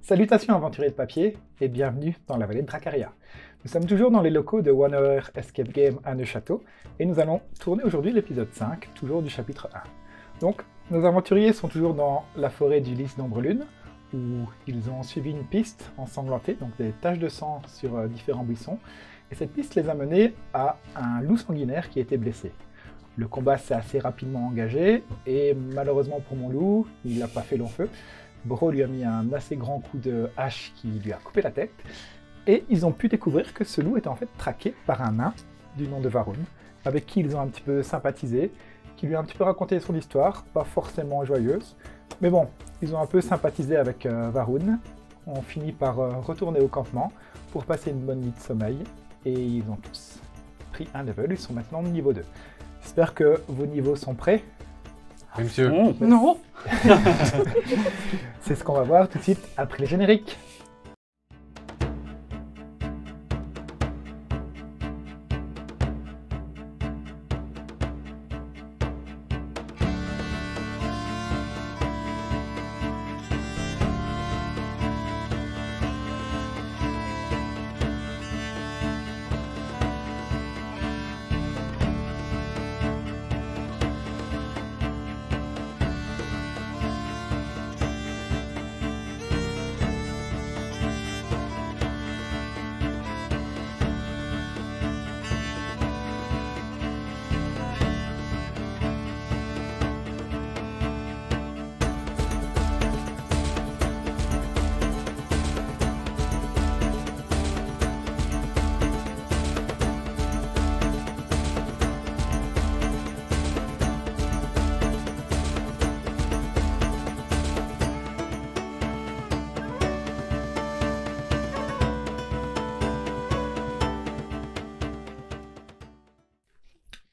Salutations aventuriers de papier et bienvenue dans la vallée de Dracaria. Nous sommes toujours dans les locaux de One Hour Escape Game à Neuchâteau et nous allons tourner aujourd'hui l'épisode 5, toujours du chapitre 1. Donc, nos aventuriers sont toujours dans la forêt du Lys d'Ombrelune où ils ont suivi une piste ensanglantée, donc des taches de sang sur différents buissons, et cette piste les a menés à un loup sanguinaire qui a été blessé. Le combat s'est assez rapidement engagé et malheureusement pour mon loup, il n'a pas fait long feu. Bro lui a mis un assez grand coup de hache qui lui a coupé la tête. Et ils ont pu découvrir que ce loup était en fait traqué par un nain du nom de Varun, avec qui ils ont un petit peu sympathisé, qui lui a un petit peu raconté son histoire, pas forcément joyeuse. Mais bon, ils ont un peu sympathisé avec Varun. On finit par retourner au campement pour passer une bonne nuit de sommeil. Et ils ont tous pris un level, ils sont maintenant au niveau 2. J'espère que vos niveaux sont prêts. Oui, monsieur. Non. C'est ce qu'on va voir tout de suite après les génériques.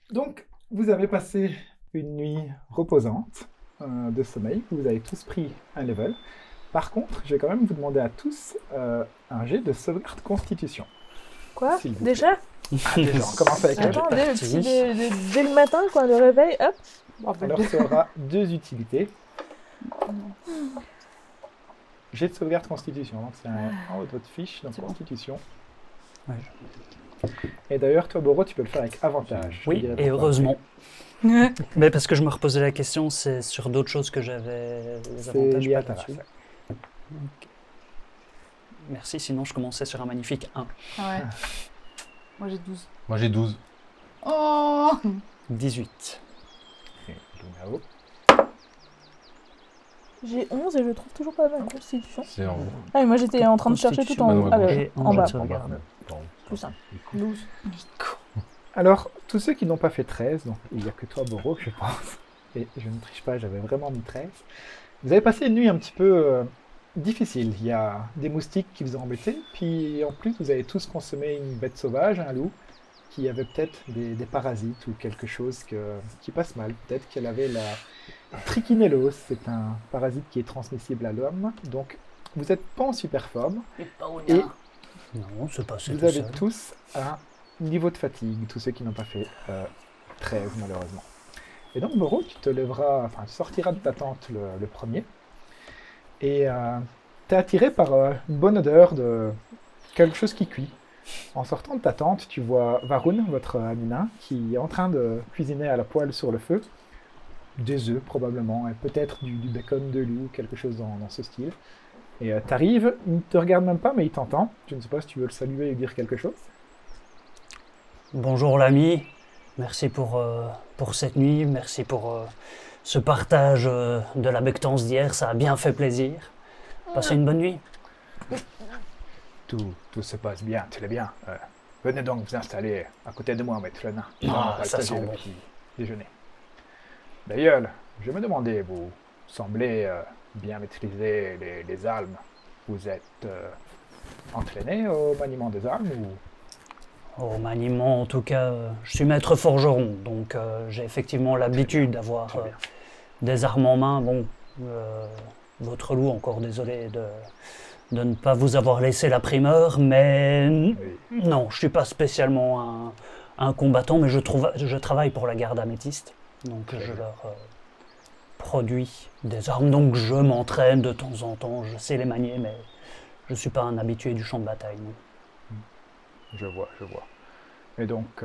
Donc, vous avez passé une nuit reposante de sommeil, vous avez tous pris un level. Par contre, je vais quand même vous demander à tous un jet de sauvegarde constitution. Quoi? S'il vous Déjà? Ah, déjà, on commence avec un jet. Attends, dès le matin, quoi, le réveil, hop. Alors, ça aura deux utilités. Jet de sauvegarde constitution, donc c'est en haut de votre fiche, donc constitution. Ouais. Et d'ailleurs, toi, Boro, tu peux le faire avec avantage. Je te Oui, dirai et pourquoi. heureusement. Mais parce que je me reposais la question, c'est sur d'autres choses que j'avais les C'est avantages lié à pas ta là-dessus. race. Ok. Merci, sinon je commençais sur un magnifique 1. Ah ouais. Moi j'ai 12. Moi j'ai 12. Oh 18. Et Lunao. J'ai 11 et je trouve toujours pas ma constitution. C'est en haut. Ah, mais moi j'étais en train de chercher tout en haut. Ah, bah, Et en bas. de sauvegarde. Plus simple. 12. Alors, tous ceux qui n'ont pas fait 13, donc il n'y a que toi, Boro, je pense, et je ne triche pas, j'avais vraiment mis 13, vous avez passé une nuit un petit peu difficile. Il y a des moustiques qui vous ont embêté, puis en plus, vous avez tous consommé une bête sauvage, un loup, qui avait peut-être des parasites ou quelque chose qui passe mal. Peut-être qu'elle avait la trichinellose, c'est un parasite qui est transmissible à l'homme, donc vous n'êtes pas en super forme, et Non, c'est pas ça. vous avez tous un niveau de fatigue, tous ceux qui n'ont pas fait 13 malheureusement. Et donc Boro, tu te lèveras, enfin tu sortiras de ta tente le premier, et tu es attiré par une bonne odeur de quelque chose qui cuit. En sortant de ta tente, tu vois Varun, votre ami nain, qui est en train de cuisiner à la poêle sur le feu, des œufs probablement, et peut-être du bacon de loup, quelque chose dans ce style. Et t'arrives, il ne te regarde même pas, mais il t'entend. Je ne sais pas si tu veux le saluer et lui dire quelque chose. Bonjour l'ami, merci pour cette nuit, merci pour ce partage de la bectance d'hier, ça a bien fait plaisir. Passez une bonne nuit. Tout se passe bien, tout est bien. Venez donc vous installer à côté de moi, maître le nain. Ah, ça sent le bon. petit déjeuner. D'ailleurs, je me demandais, vous semblez bien maîtriser les armes. Vous êtes entraîné au maniement des armes ou... Au maniement, en tout cas, je suis maître forgeron, donc j'ai effectivement l'habitude d'avoir Très bien. des armes en main. Bon, votre loup, encore désolé de ne pas vous avoir laissé la primeur, mais Oui. non, je ne suis pas spécialement un combattant, mais je travaille pour la garde améthyste, donc Très je bien. leur produit des armes, donc je m'entraîne de temps en temps, je sais les manier, mais je ne suis pas un habitué du champ de bataille. Non. Je vois. Et donc,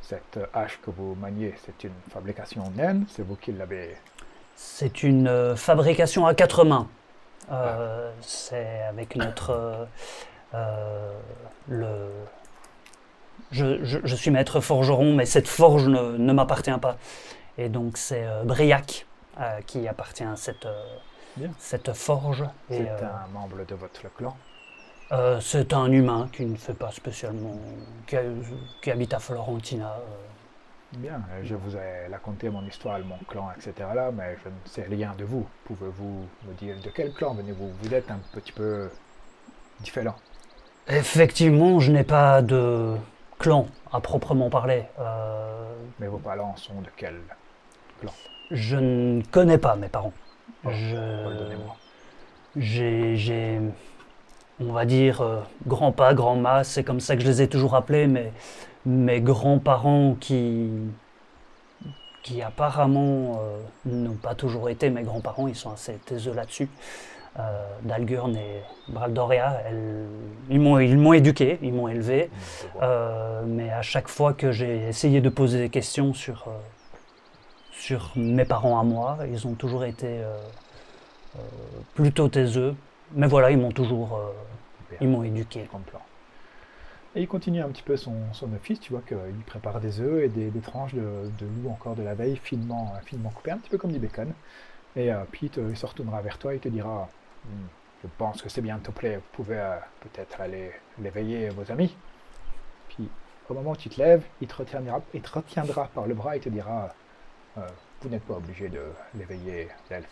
cette hache que vous maniez, c'est une fabrication naine, c'est vous qui l'avez... C'est une fabrication à 4 mains. C'est avec notre... Je suis maître forgeron, mais cette forge ne m'appartient pas. Et donc c'est Briac qui appartient à cette forge. C'est un membre de votre clan? C'est un humain qui ne fait pas spécialement... qui habite à Florentina. Bien, je vous ai raconté mon histoire, mon clan, etc. là, mais je ne sais rien de vous. Pouvez-vous me dire de quel clan venez-vous? Vous êtes un petit peu différent. Effectivement, je n'ai pas de clan à proprement parler. Mais vos parents sont de quel clan? Je ne connais pas mes parents. Pardonnez-moi. J'ai, on va dire, grand-pa, grand-ma, c'est comme ça que je les ai toujours appelés, mais mes grands-parents qui apparemment n'ont pas toujours été mes grands-parents, ils sont assez taiseux là-dessus. Dalgurn et Braldoria, ils m'ont éduqué, ils m'ont élevé, mais à chaque fois que j'ai essayé de poser des questions sur mes parents à moi, ils ont toujours été plutôt taiseux, mais voilà, ils m'ont toujours ils m'ont éduqué. Et il continue un petit peu son office, tu vois qu'il prépare des œufs et des tranches de loup encore de la veille, finement coupées, un petit peu comme du bacon. Et puis il se retournera vers toi et te dira je pense que c'est bientôt prêt, vous pouvez peut-être aller l'éveiller vos amis. Puis au moment où tu te lèves, il te retiendra par le bras et te dira vous n'êtes pas obligé de l'éveiller, l'elfe.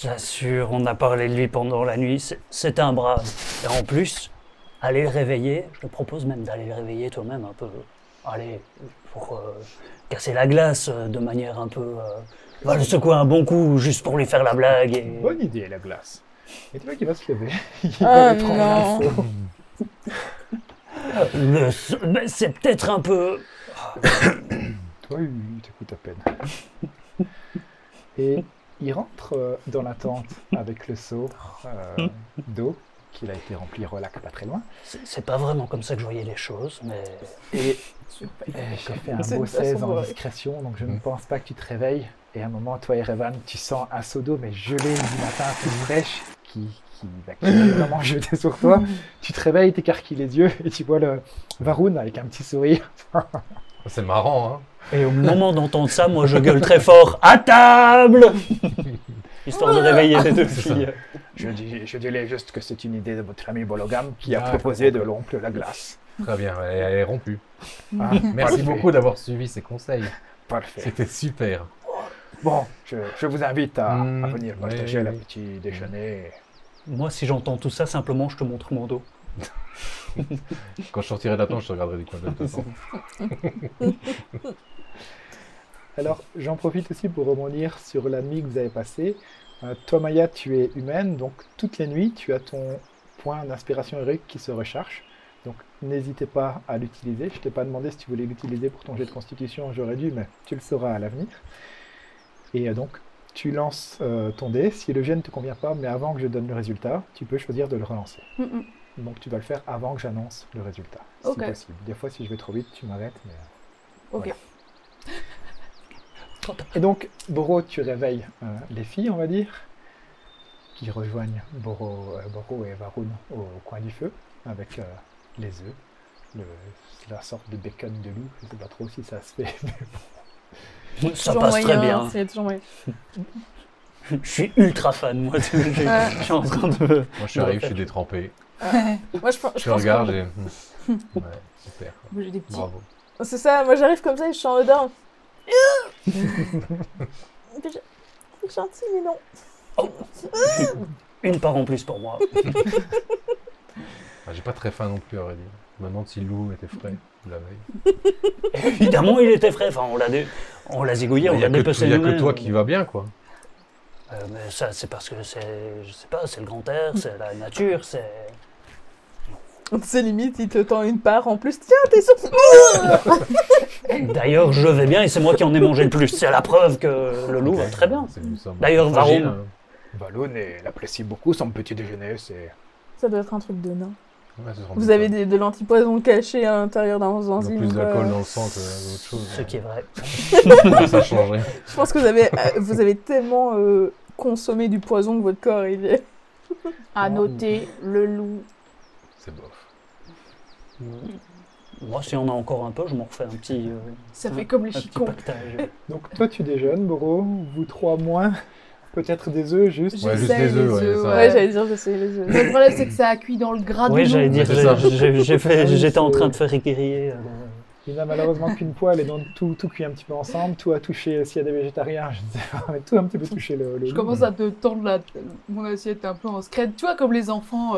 J'assure, on a parlé de lui pendant la nuit, c'est un brave. Et en plus, aller le réveiller, je te propose même d'aller le réveiller toi-même un peu. Allez, pour casser la glace de manière un peu... va le secouer un bon coup juste pour lui faire la blague. Et... Bonne idée, la glace. Et tu vois qu'il va se lever. Il va lui prendre un seau. Mais c'est peut-être un peu... Toi, il t'écoute à peine. Et il rentre dans la tente avec le seau d'eau qu'il a été rempli relax pas très loin. C'est pas vraiment comme ça que je voyais les choses, mais... Et j'ai fait un beau 16 en discrétion, donc je ne pense pas que tu te réveilles. Et à un moment, toi et Revan, tu sens un seau d'eau, mais gelé du matin, toute fraîche, qui est vraiment jeté sur toi. Tu te réveilles, t'écarquilles les yeux, et tu vois le Varun avec un petit sourire. C'est marrant, hein. Et au moment d'entendre ça, moi je gueule très fort « À table !» Histoire de réveiller les deux filles. Je dirais juste que c'est une idée de votre ami Bologam qui a proposé de rompre la glace. Très bien, elle est rompue. Ah, Merci beaucoup d'avoir suivi ces conseils. Parfait. C'était super. Bon, je vous invite à venir partager le petit déjeuner. Moi, si j'entends tout ça, simplement, je te montre mon dos. Quand je sortirai de la tente, je te regarderai du coin de toute façon. Alors, j'en profite aussi pour rebondir sur la nuit que vous avez passée. Toi, Maya, tu es humaine, donc toutes les nuits, tu as ton point d'inspiration héroïque qui se recharge. Donc, n'hésitez pas à l'utiliser. Je ne t'ai pas demandé si tu voulais l'utiliser pour ton jet de constitution, j'aurais dû, mais tu le sauras à l'avenir. Et donc, tu lances ton dé. Si le jet ne te convient pas, mais avant que je donne le résultat, tu peux choisir de le relancer. Donc, tu dois le faire avant que j'annonce le résultat, si possible. Des fois, si je vais trop vite, tu m'arrêtes. Mais... Ok. Voilà. Et donc, Boro, tu réveilles les filles, on va dire, qui rejoignent Boro et Varun au coin du feu, avec les œufs, la sorte de bacon de loup. Je ne sais pas trop si ça se fait, mais bon. Ça passe très bien. C'est toujours moyen. Je suis ultra fan, moi. Je suis en train de... Moi, je arrive, je suis détrempé. Moi, je pense regarde et... Ouais, super. J'ai des petits... Bravo. C'est ça, moi j'arrive comme ça et je suis en mode down. C'est gentil, mais non. Oh. Une part en plus pour moi. J'ai pas très faim non plus, à vrai dire. Je me demande si le loup était frais la veille. Évidemment, il était frais. Enfin, on l'a zigouillé, on l'a dépecé. Il n'y a que toi qui va bien, quoi. Mais ça, c'est parce que c'est, je sais pas, c'est le grand air, c'est la nature, c'est... C'est limite, il te tend une part en plus. Tiens, t'es sur... D'ailleurs, je vais bien et c'est moi qui en ai mangé le plus. C'est la preuve que le loup va très bien. Nous sommes D'ailleurs, fragiles, Varron. Balloon, elle apprécie beaucoup son petit déjeuner, c'est... Ça doit être un truc de nain. Ouais, ce sera Vous bon. avez de l'antipoison caché à l'intérieur d'un On a enzyme. plus quoi. d'alcool dans le sang que d'autres choses. Ce qui est vrai. Ça changerait. Je pense que vous avez tellement consommé du poison que votre corps il est... À noter, le loup. C'est bof. Moi, si on a encore un peu, je m'en refais un petit, Ça fait comme les un petit chicons. pactage. Donc toi tu déjeunes, Boro, vous trois moins, peut-être des œufs juste. Ouais, juste J'essaye les œufs, ouais, ça. Ouais, j'allais dire, j'essaie les œufs. Le problème, c'est que ça a cuit dans le gras Oui, du j'allais loup. dire, c'est ça. j'étais en train de faire égriller. Il n'a malheureusement qu'une poêle et donc tout cuit un petit peu ensemble, tout a touché, s'il y a des végétariens, je ne sais pas, mais tout a un petit peu touché le Je loup. commence à te tendre mon assiette un peu en scred. Tu vois, comme les enfants,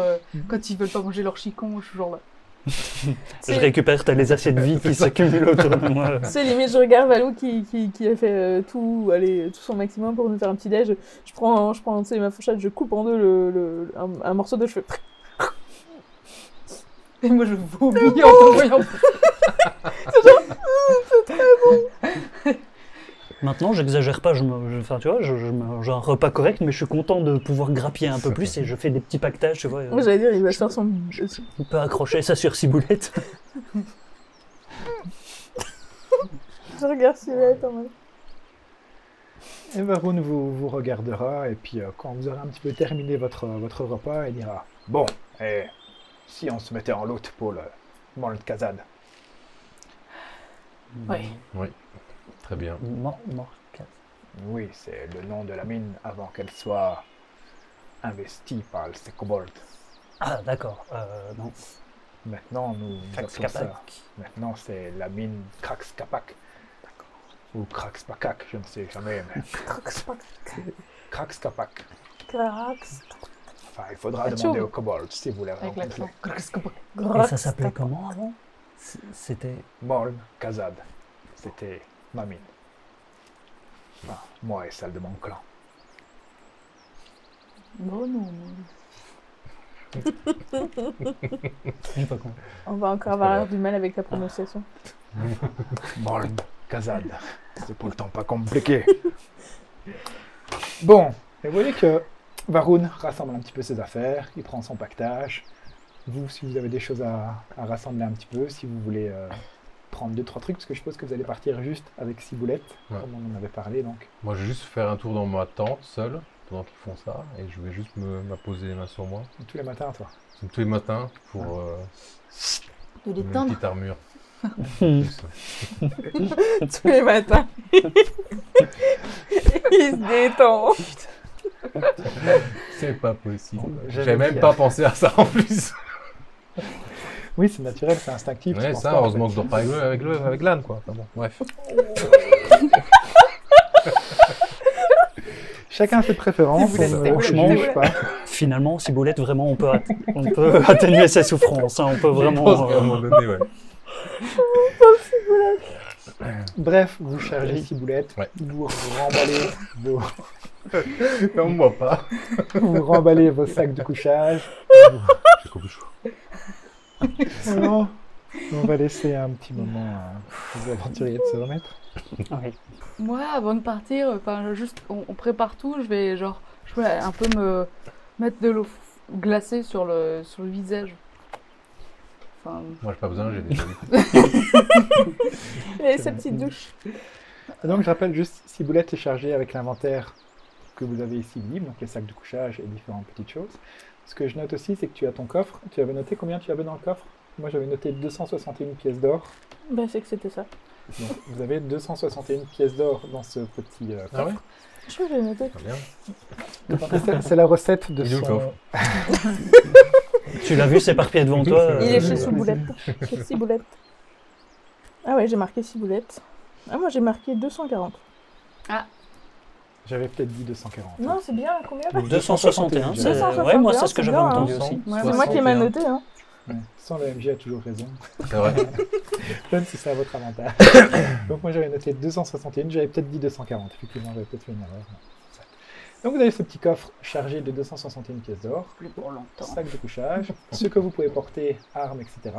quand ils veulent pas manger leur chicon, je suis genre là. Je récupère les assiettes vides qui s'accumulent autour de moi. C'est limite, je regarde Valou qui a fait tout son maximum pour nous faire un petit déj. Je prends tu sais, ma fourchette, je coupe en deux un morceau de cheveux. Et moi, je vomis en te voyant. Maintenant, j'exagère pas, enfin, tu vois, je mange un repas correct, mais je suis content de pouvoir grappiller un peu plus et je fais des petits pactages, tu vois. Moi, j'allais dire, il va se faire son... On peut accrocher ça sur ciboulette. Je regarde Silhouette en mode... Et Varun vous regardera et puis quand vous aurez un petit peu terminé votre repas, il dira « Bon, et si on se mettait en route pour le Mont Kazad ?» Oui. Oui, très bien. Oui, c'est le nom de la mine avant qu'elle soit investie par ces kobolds. Ah, d'accord. Non. Maintenant, nous appelons ça... Kapak. Maintenant, c'est la mine Kraxkapak. Ou Kraxpakak, je ne sais jamais, mais... Kraxkapak. Enfin, il faudra Achou. demander aux kobolds si vous les Avec rencontrez. l'accent. Et ça s'appelait comment avant? C'était... Morn Kazad. C'était ma mine. Enfin, moi et celle de mon clan. Non, non. J'ai pas compris. On va encore avoir du mal avec la prononciation. Morn Kazad. C'est pourtant pas compliqué. Bon, et vous voyez que Varun rassemble un petit peu ses affaires, il prend son pactage. Vous, si vous avez des choses à rassembler un petit peu, si vous voulez prendre 2-3 trucs, parce que je suppose que vous allez partir juste avec Ciboulette, Ouais. comme on en avait parlé, donc. Moi, je vais juste faire un tour dans ma tente, seul, pendant qu'ils font ça, et je vais juste m'apposer les mains sur moi. Tous les matins, toi. C'est tous les matins pour De une l'éteindre. petite armure. Tous les matins. Il se détend. C'est pas possible. Bon, J'avais même pas pensé à ça en plus. Oui, c'est naturel, c'est instinctif. tu Ouais, penses ça, pas, en heureusement fait. que je dors pas avec l'âne, quoi. Enfin bon, bref. Chacun a ses préférences, Ciboulette, on ne franchement, juge pas. Finalement, ciboulette, vraiment, on peut atténuer ses souffrances. Hein, on peut Je pense vraiment... qu'à un moment donné, ouais. Bref, vous chargez Ciboulette, Ouais. vous remballez vos... Non, moi pas. vous remballez vos sacs de couchage. J'ai compris chaud. Alors, on va laisser un petit moment aux aventuriers de se remettre. Oui. Moi, avant de partir, enfin, juste, on prépare tout. Je vais un peu me mettre de l'eau glacée sur le visage. Enfin, Moi, j'ai pas besoin, j'ai déjà vu. Il a sa petite douche. Et donc, je rappelle juste, Ciboulette est chargée avec l'inventaire que vous avez ici libre, donc les sacs de couchage et différentes petites choses. Ce que je note aussi, c'est que tu as ton coffre. Tu avais noté combien tu avais dans le coffre? Moi, j'avais noté 261 pièces d'or. Bah, c'est que c'était ça. Donc, vous avez 261 pièces d'or dans ce petit coffre. Ah ouais? Je crois que j'ai noté. Très bien. C'est la recette de Il est où, le son... coffre Tu l'as vu s'éparpiller devant toi. Il est chez Ciboulette. Chez Ciboulette. Ah ouais, j'ai marqué Ciboulette. Ah, moi j'ai marqué 240. J'avais peut-être dit 240. Non, c'est bien, combien? 261, c'est... 261, Ouais, moi, c'est ce que c'est j'avais bien, entendu hein. aussi. Ouais, c'est moi qui ai mal noté, hein. Ouais. Sans le MJ a toujours raison. C'est vrai. Même si c'est à votre avantage. Donc moi j'avais noté 261, j'avais peut-être dit 240. Effectivement, j'avais peut-être fait une erreur. Donc vous avez ce petit coffre chargé de 261 pièces d'or, Plus pour longtemps. sac de couchage, ce que vous pouvez porter, armes, etc.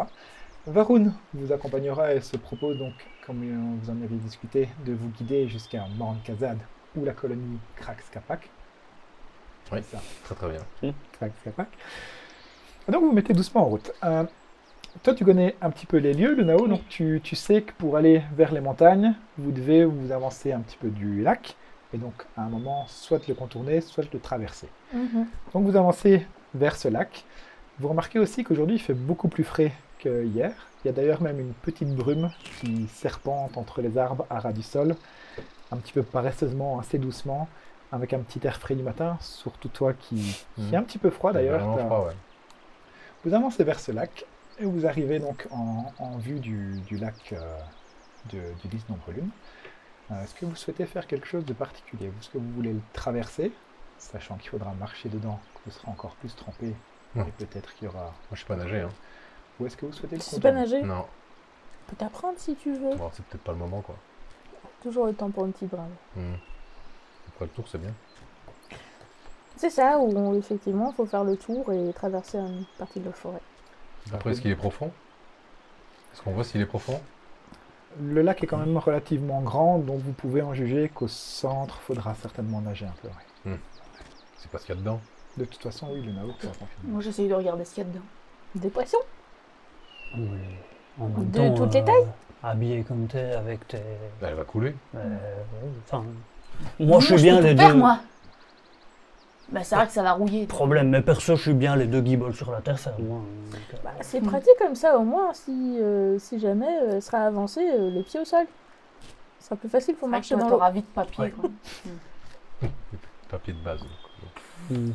Varun vous accompagnera et se propose donc, comme vous en aviez discuté, de vous guider jusqu'à Mount Kazad ou la colonie Krax-Kapak. Oui, C'est ça, très très bien. Krax-Kapak. Et donc vous mettez doucement en route. Toi, tu connais un petit peu les lieux, le Nao, donc tu sais que pour aller vers les montagnes, vous devez vous avancer un petit peu du lac, et donc à un moment, soit le contourner, soit le traverser. Donc vous avancez vers ce lac. Vous remarquez aussi qu'aujourd'hui, il fait beaucoup plus frais que hier. Il y a d'ailleurs même une petite brume qui serpente entre les arbres à ras du sol, un petit peu paresseusement, assez doucement, avec un petit air frais du matin, surtout toi qui est un petit peu froid d'ailleurs. Vraiment froid, ouais. Vous avancez vers ce lac et vous arrivez donc en vue du lac du 10 nombre lune. Est-ce que vous souhaitez faire quelque chose de particulier? Est-ce que vous voulez le traverser, sachant qu'il faudra marcher dedans, que vous serez encore plus trempé Ouais. et peut-être qu'il y aura... Moi, je sais pas nager, hein. Ou est-ce que vous souhaitez le Tu sais pas contourner? nager? Non, Je peux t'apprendre si tu veux. bon, c'est peut-être pas le moment, quoi. Toujours le temps pour une petite brave. Après le tour, c'est bien. C'est ça, où effectivement, il faut faire le tour et traverser une partie de la forêt. Après, est-ce qu'il est profond? Est-ce qu'on voit s'il est profond? Le lac est quand même relativement grand, donc vous pouvez en juger qu'au centre, il faudra certainement nager un peu. Ouais. C'est pas ce qu'il y a dedans. De toute façon, oui, le Nao pourra confirmer. Moi, j'essaye de regarder ce qu'il y a dedans. Des poissons? Oui. En même De temps, toutes les tailles? habillé comme t'es, avec tes... Elle va couler. Enfin, moi je suis bien peux les tout faire, deux. moi. Bah, c'est vrai que ça va rouiller. Problème, mais perso, je suis bien les deux guibolles sur la terre ferme. Moi. Bah, c'est pratique comme ça, au moins, si jamais elle sera avancée, les pieds au sol. Ce sera plus facile pour marcher dans l'eau. T'auras vite papier. Ouais. Quoi. Papier de base. De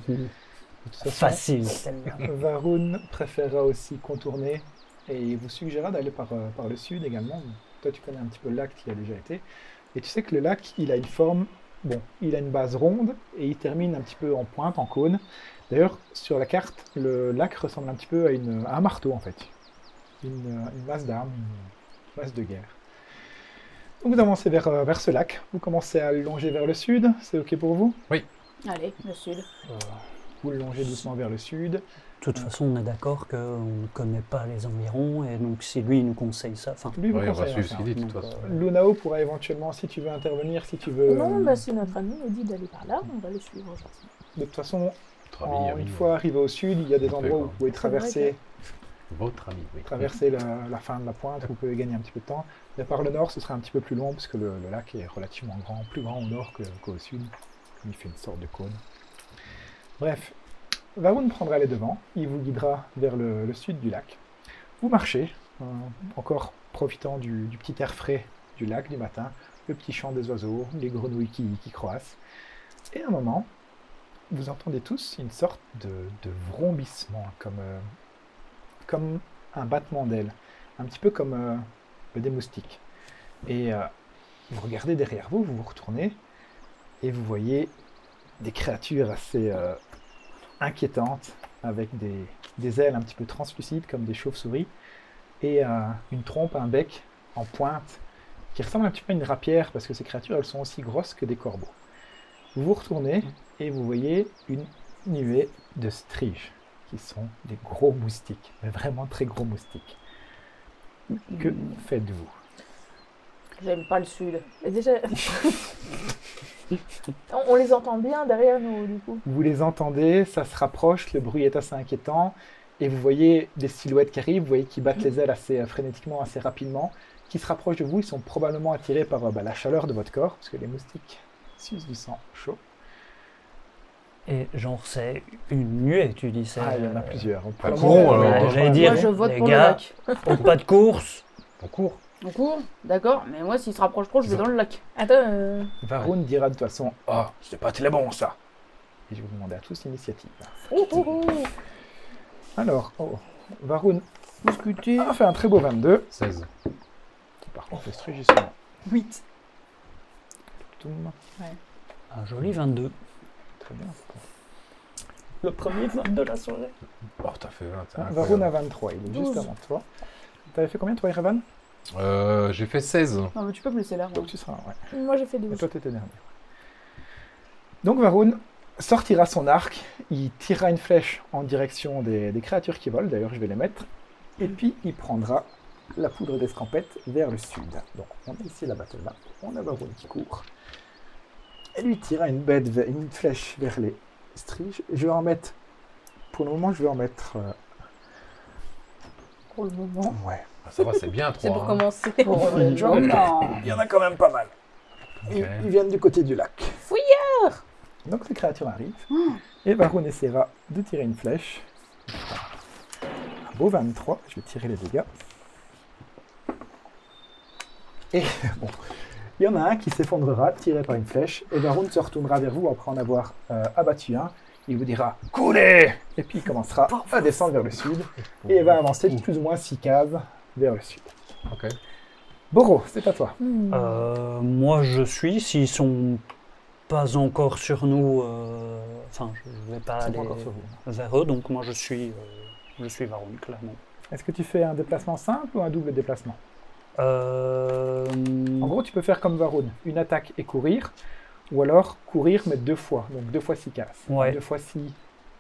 toute façon, Facile, celle-là. Varun préférera aussi contourner et il vous suggérera d'aller par le sud également. Toi, tu connais un petit peu le lac, tu y as déjà été. Et tu sais que le lac, il a une forme, bon, il a une base ronde et il termine un petit peu en pointe, en cône. D'ailleurs, sur la carte, le lac ressemble un petit peu à un marteau en fait. Une masse d'armes, une masse de guerre. Donc vous avancez vers ce lac, vous commencez à le longer vers le sud, c'est ok pour vous? Allez, le sud. Vous le longez doucement vers le sud. De toute façon, on est d'accord qu'on ne connaît pas les environs, et donc si lui il nous conseille ça, enfin, Lui vous Oui, on va conseille suivre ce ça. qu'il dit, de toute Donc, façon. Lunao pourra éventuellement, si tu veux intervenir, si tu veux... Non, bah, si notre ami nous dit d'aller par là, on va le suivre. gentiment. De toute façon, Votre ami, une fois arrivé au sud, il y a des Parfait, endroits où quoi. vous pouvez traverser, Votre ami, oui. la fin de la pointe, vous pouvez gagner un petit peu de temps. Mais par le nord, ce sera un petit peu plus long, parce que le lac est relativement grand, plus grand au nord qu'au sud. Il fait une sorte de cône. Bref, Varun prendra les devants, il vous guidera vers le sud du lac. Vous marchez, encore profitant du petit air frais du lac du matin, le petit chant des oiseaux, les grenouilles qui croissent. Et à un moment, vous entendez tous une sorte de vrombissement, comme un battement d'ailes, un petit peu comme des moustiques. Et vous regardez derrière vous, vous vous retournez, et vous voyez des créatures assez inquiétantes, avec des ailes un petit peu translucides, comme des chauves-souris, et une trompe, un bec en pointe, qui ressemble un petit peu à une rapière, parce que ces créatures, elles sont aussi grosses que des corbeaux. Vous vous retournez, et vous voyez une nuée de striges, qui sont des gros moustiques, mais vraiment très gros moustiques. Que faites-vous? J'aime pas le sud. Et déjà, on les entend bien derrière nous, du coup. Vous les entendez, ça se rapproche, le bruit est assez inquiétant, et vous voyez des silhouettes qui arrivent, vous voyez qui battent les ailes assez frénétiquement, assez rapidement, qui se rapprochent de vous, ils sont probablement attirés par la chaleur de votre corps, parce que les moustiques sucent du sang chaud. et genre c'est une nuée, tu dis. Ah, il y en a plusieurs. Pas Pour le courant, moment, alors. J'allais dire, Moi, je vote les pour le gars, lac. au pas de course. On court. On court, d'accord, mais moi, s'il se rapproche trop, je vais dans le lac. Attends, Varun dira de toute façon « Ah, c'est pas très bon ça !» Et je vais vous demander à tous l'initiative. Alors, Varun Discuter. a fait un très beau 22. 16. Par contre, le striges sont 8. toum. Un joli 22. Très bien. Le premier 22 de la soirée. Oh, t'as fait 20. Ah, Varun a 23, il est juste 12. avant toi. T'avais fait combien toi, Irevan? J'ai fait 16. Non, mais tu peux me laisser là. Donc tu seras, ouais. moi j'ai fait Et 12. toi, t'étais dernier. Donc Varun, sortira son arc, il tirera une flèche en direction des créatures qui volent, d'ailleurs je vais les mettre, et puis il prendra la poudre d'escampette vers le sud. Donc on a ici la battle map, on a Varun qui court, et lui tirera une flèche vers les striges. Je vais en mettre, pour le moment je vais en mettre... Pour le moment. ouais. Ah, ça va, c'est bien, 3. C'est pour commencer. Pour le jour, non. Il y en a quand même pas mal. Ils viennent du côté du lac. Fouilleur. Donc les créatures arrivent, et Varun essaiera de tirer une flèche. Un beau 23, je vais tirer les dégâts. Et bon, il y en a un qui s'effondrera, tiré par une flèche, et Varun se retournera vers vous après en avoir abattu un. Il vous dira « Coulez !» Et puis il commencera à descendre vers le sud, et il va avancer de plus ou moins 6 cases vers le sud. Ok. Boro, c'est à toi. Moi, je suis. S'ils sont pas encore sur nous, enfin, je vais pas Ils sont aller pas encore sur vous. vers eux. Donc moi, je suis Varun, clairement. Est-ce que tu fais un déplacement simple ou un double déplacement? Euh, En gros, tu peux faire comme Varun, une attaque et courir, ou alors courir mais 2 fois, donc 2 fois 6 cases. Ouais. 2 fois 6.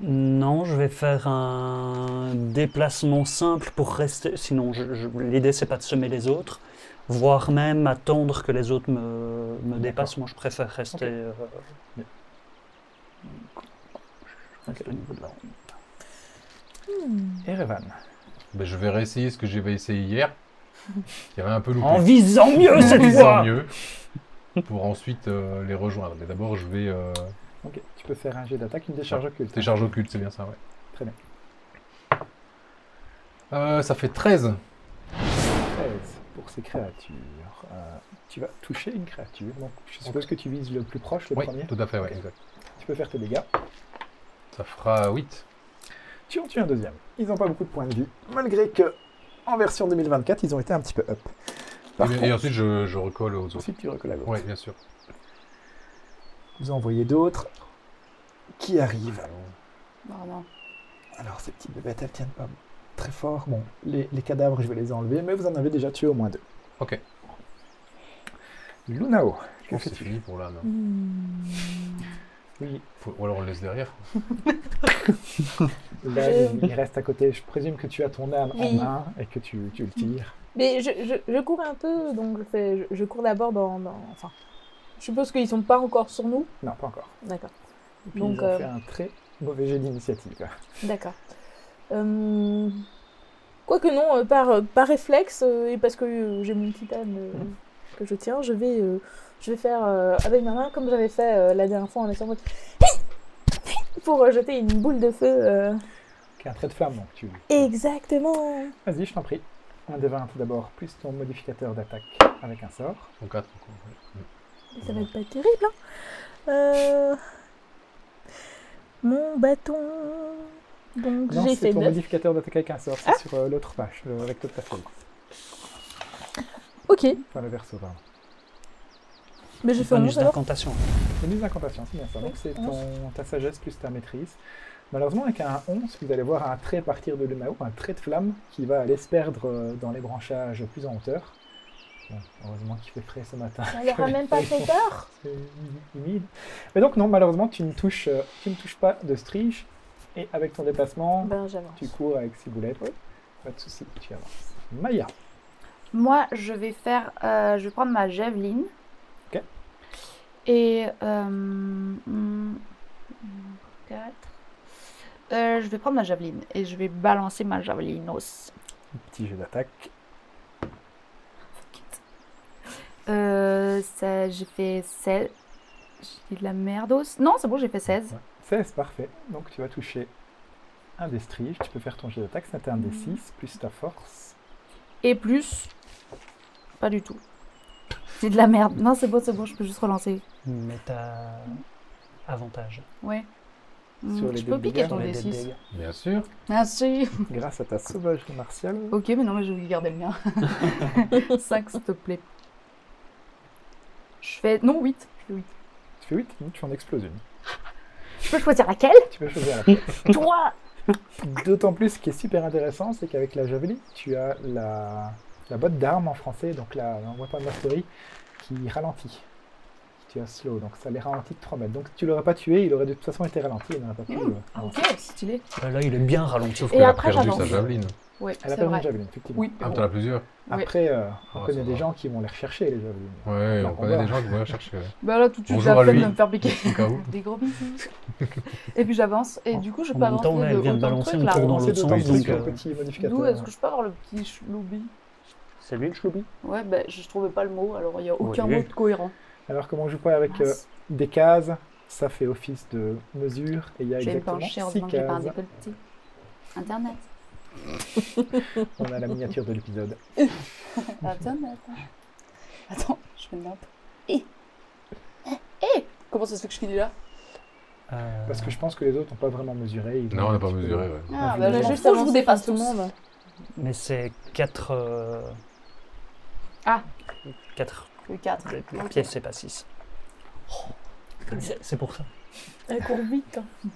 Non, je vais faire un déplacement simple pour rester. Sinon, l'idée, c'est pas de semer les autres, voire même attendre que les autres me dépassent. Moi, je préfère rester. Rester au niveau de la ronde. Et Revan. Ben, je vais réessayer ce que j'avais essayé hier. Il y avait un peu loupé. En visant mieux cette En visant fois. mieux. Pour ensuite les rejoindre. Mais d'abord, je vais... Ok, tu peux faire un jet d'attaque, une décharge occulte. Décharge occulte, c'est bien ça, ouais. Très bien. Ça fait 13. 13 pour ces créatures. Tu vas toucher une créature, donc je suppose que tu vises le plus proche, le Oui, premier. tout à fait, ouais, Ok. exact. Tu peux faire tes dégâts. Ça fera 8. Tu en tues un deuxième. Ils n'ont pas beaucoup de points de vie, malgré que en version 2024, ils ont été un petit peu up. Par Et contre, ensuite, je recolle aux autres. ensuite tu recolles à l'autre. Oui, bien sûr. Vous en voyez d'autres qui arrivent. Vraiment. Alors ces petites bébêtes, elles tiennent pas très fort. Bon, les cadavres, je vais les enlever, mais vous en avez déjà tué au moins 2. Ok. Lunao, Je que pense que c'est fais-tu? fini pour là. Non. Oui, Ou alors on le laisse derrière. là, il reste à côté. Je présume que tu as ton âme en Oui. main et que tu le tires. Mais je cours un peu, donc je cours d'abord enfin, je suppose qu'ils sont pas encore sur nous. Non, pas encore. D'accord. Et puis, Donc, ils ont fait un très mauvais jet d'initiative. D'accord. Quoique non, par réflexe, et parce que j'ai mon titane que je tiens, je vais faire avec ma main comme j'avais fait la dernière fois en essayant pour jeter une boule de feu. Qui a un trait de flamme, donc tu... Exactement. Vas-y, je t'en prie. Un des 20 tout d'abord, plus ton modificateur d'attaque avec un sort. Son 4. Ça va être pas terrible, hein. Mon bâton. Donc Non, j'ai c'est fait ton 9. modificateur d'attaque avec un sort, c'est sur l'autre page, avec toute ta feuille. Ok, Enfin, le verso, pardon. mais j'ai fait Bonus 11 alors. d'incantation. C'est une incantation, c'est bien ça. Donc c'est ta sagesse plus ta maîtrise. Malheureusement, avec un 11, vous allez voir un trait partir de Lunao, un trait de flamme qui va aller se perdre dans les branchages plus en hauteur. Bon, heureusement qu'il fait frais ce matin. Ça leur a même pas fait peur. C'est humide. Mais donc non, malheureusement, tu ne touches pas de strige. Et avec ton déplacement, Ben j'avance. tu cours avec 6 boulettes. Pas de soucis, tu avances. Maya. Moi, je vais prendre ma javeline. Ok. Et 4. Je vais prendre ma javeline et je vais balancer ma javelinos. Petit jeu d'attaque. J'ai fait 16. J'ai de la merdos. Non, c'est bon, j'ai fait 16. Ouais. 16, parfait. Donc tu vas toucher un des striges. Tu peux faire ton jeu d'attaque. C'était un des 6 plus ta force. Et plus. Pas du tout. J'ai de la merde. Non, c'est bon, je peux juste relancer. Mais t'as avantage. Ouais. Sur les Je peux dés de piquer dégâts, ton Sur les dés de D6. dégâts. Bien sûr. Merci. Grâce à ta sauvagerie martiale. Ok, mais non, mais je vais garder le mien. 5, s'il te plaît. Je fais. Non, 8. Je fais 8. Tu fais 8, tu en exploses une. Je peux choisir laquelle? Tu peux choisir la Toi. D'autant plus, ce qui est super intéressant, c'est qu'avec la javeline, tu as la botte d'arme en français, donc la weapon mastery, qui ralentit. tu as slow, donc ça les ralentit de 3 mètres. Donc si tu l'aurais pas tué, il aurait de toute façon été ralenti, il n'aurait pas pu. Ah, avancer. ok, stylé. Là, il est bien ralenti. Sauf Et qu'elle a après, perdu j'avance. sa javeline. Oui, Elle a c'est perdu vrai. une javeline, effectivement. Oui, Ah, t'en as plusieurs. Oui. Après, on Ah, connaît ça des va. gens qui vont les rechercher, les javelines. Ouais, Là, on on connaît va. des gens qui vont les chercher. Ouais. Bah là, tout de suite, j'ai Bonjour la à peine lui. de me faire piquer. Au cas où. Des gros bisous. Et puis j'avance, et du coup, je En peux même avancer temps, là, elle de vient de autant de balancer trucs, un là. tour dans Avancer l'autre d'autant de sens, trucs donc, sur le petit modificateur. D'où est-ce que je peux avoir le petit schloubi? C'est lui le chloubi? Ouais, bah, je trouvais pas le mot, alors il n'y a aucun Oui. mot de cohérent. Alors comment on joue pas avec Mince. des cases, ça fait office de mesure, et il y a Je vais me exactement pencher en 6 disant que j'ai pas un cases. décolleté. Internet. On a la miniature de l'épisode. Internet. Attends, je fais une lampe. Comment ça se fait que je suis là? Parce que je pense que les autres n'ont pas vraiment mesuré. ils Non, ont on n'a un pas petit peu- mesuré. Ouais. Ah, vu bah, le je temps. juste avant, je vous dépasse tout le tous. monde. Mais c'est 4. Ah. 4 Le 4. pièces, c'est pas 6. C'est pour ça. Elle court vite. hein.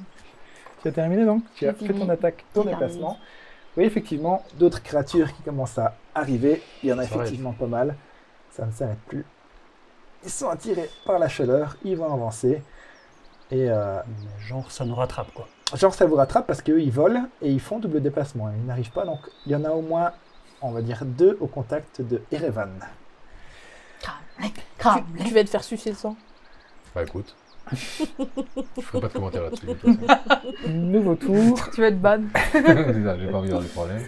Tu as terminé donc? Tu as J'ai fait fini. ton attaque, ton J'ai déplacement. Oui, effectivement, d'autres créatures qui commencent à arriver. Il y en a Ça arrive. effectivement pas mal. Ça ne s'arrête plus. Ils sont attirés par la chaleur, ils vont avancer. Et Mais genre, ça nous rattrape, quoi. genre, ça vous rattrape parce qu'eux, ils volent et ils font double déplacement. Ils n'arrivent pas, donc il y en a au moins, on va dire, 2 au contact de Erevan. Tu vas te faire sucer le sang. Bah écoute. Je ferai pas de commentaire là-dessus. de toute façon. Nouveau tour. Tu vas être ban. C'est ça, j'ai pas envie d'avoir des problèmes.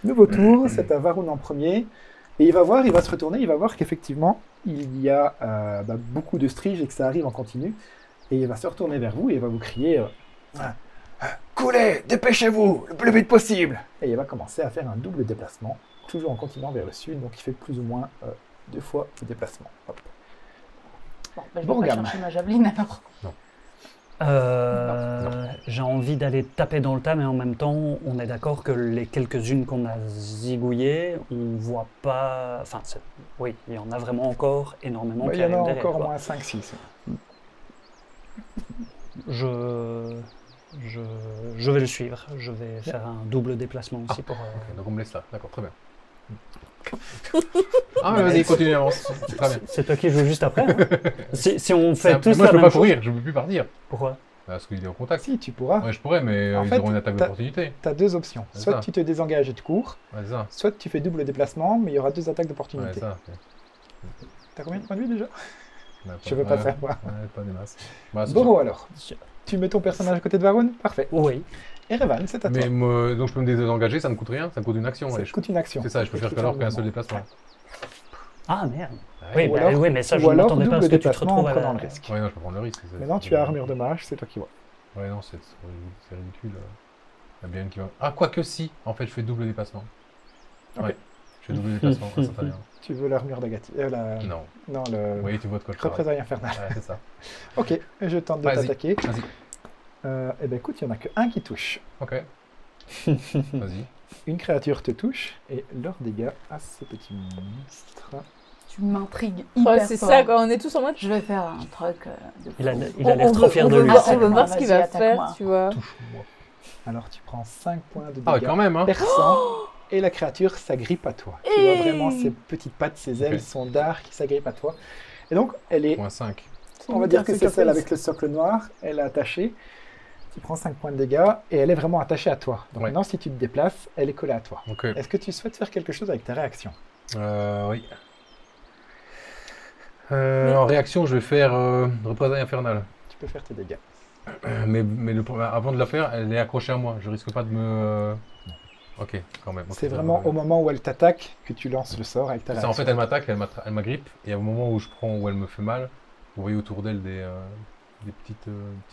Nouveau tour, c'est à Varun en premier. Et il va se retourner, il va voir qu'effectivement, il y a beaucoup de striges et que ça arrive en continu. Et il va se retourner vers vous et il va vous crier Coulez, dépêchez-vous, le plus vite possible. Et il va commencer à faire un double déplacement, toujours en continuant vers le sud, donc il fait plus ou moins 2 fois le déplacement. Hop. Bon, bah, je Bon vais pas gamme. chercher ma javeline alors. J'ai envie d'aller taper dans le tas, mais en même temps, on est d'accord que les quelques-unes qu'on a zigouillées, on voit pas. Enfin, oui, il y en a vraiment encore énormément qui Il y en a arrivent derrière, encore au quoi. moins 5-6. Je vais le suivre. Je vais faire un double déplacement aussi pour. Ok, donc on me laisse là. D'accord, très bien. Ah, mais vas-y, continue, avance. C'est très bien. C'est toi qui joues juste après. Hein. si on fait tous Moi, la je peux même pas chose. courir, je peux plus partir. Pourquoi? Parce qu'il est en contact. Si, tu pourras. Ouais, je pourrais, mais En ils fait, auront une attaque t'as- d'opportunité. Tu as 2 options. C'est Soit ça. tu te désengages et tu cours, Ouais, c'est ça. soit tu fais double déplacement, mais il y aura 2 attaques Ouais, d'opportunité. ça. T'as combien de points de vie déjà? Ouais, Je veux pas savoir. Ouais, pas des masses. Bah, c'est Boro alors. Sûr. Tu mets ton personnage à côté de Varun? Parfait. Oui. Erevan, c'est à toi. Mais donc je peux me désengager, ça ne coûte rien, ça me coûte une action. Ça ouais. te coûte une action. C'est ça, je peux Et faire tu qu'alors fais un qu'un seul mouvement. déplacement. Ah merde. Ouais, Oui, Ou bah, alors- oui, mais ça, ou je ne alors m'attendais pas double à ce que tu te déplacement en retrouves à prenant la... le risque. Ouais, non, je peux prendre le risque. Maintenant, tu as armure de mage, c'est toi qui vois. Ouais, non, c'est ridicule. Il y a bien une qui va. Ah, quoique si, en fait, je fais double déplacement. Ok. Ouais, je fais double déplacement instantanément. Tu veux l'armure d'Agati. Non. Non, le Oui, tu vois de quoi je parle. représailles infernale. Ouais, c'est ça. Ok, je tente de Vas-y. t'attaquer. Vas-y. Eh ben écoute, il n'y en a qu'un qui touche. Ok. Vas-y. Une créature te touche et leurs dégâts à ce petit monstre. Tu m'intrigues hyper Ouais, c'est fort. ça, quand on est tous en mode. Je vais faire un truc de Il a fou. l'air trop fier de lui. On Attaque-moi, veut voir ce qu'il va vas-y, faire, attaque-moi. tu vois. Touche-moi. Alors tu prends 5 points de dégâts. Ah, ouais, quand même, hein. Perçant, et la créature s'agrippe à toi. Tu vois vraiment ses petites pattes, ses ailes, Ok. son dard qui s'agrippe à toi. Et donc, elle est, Moins 5. on va dire que c'est celle avec le socle noir, elle est attachée. Tu prends 5 points de dégâts et elle est vraiment attachée à toi. Donc Ouais. maintenant, si tu te déplaces, elle est collée à toi. Ok. Est-ce que tu souhaites faire quelque chose avec ta réaction? Oui. En réaction, je vais faire représailles infernales. Tu peux faire tes dégâts. Mais avant de la faire, elle est accrochée à moi. Je risque pas de me. Ok, quand même. Ok, C'est ça vraiment va. au moment où elle t'attaque que tu lances le sort avec ta C'est ça, réaction. en fait, elle m'attaque, elle m'agrippe, et au moment où je prends, où elle me fait mal, vous voyez autour d'elle des petites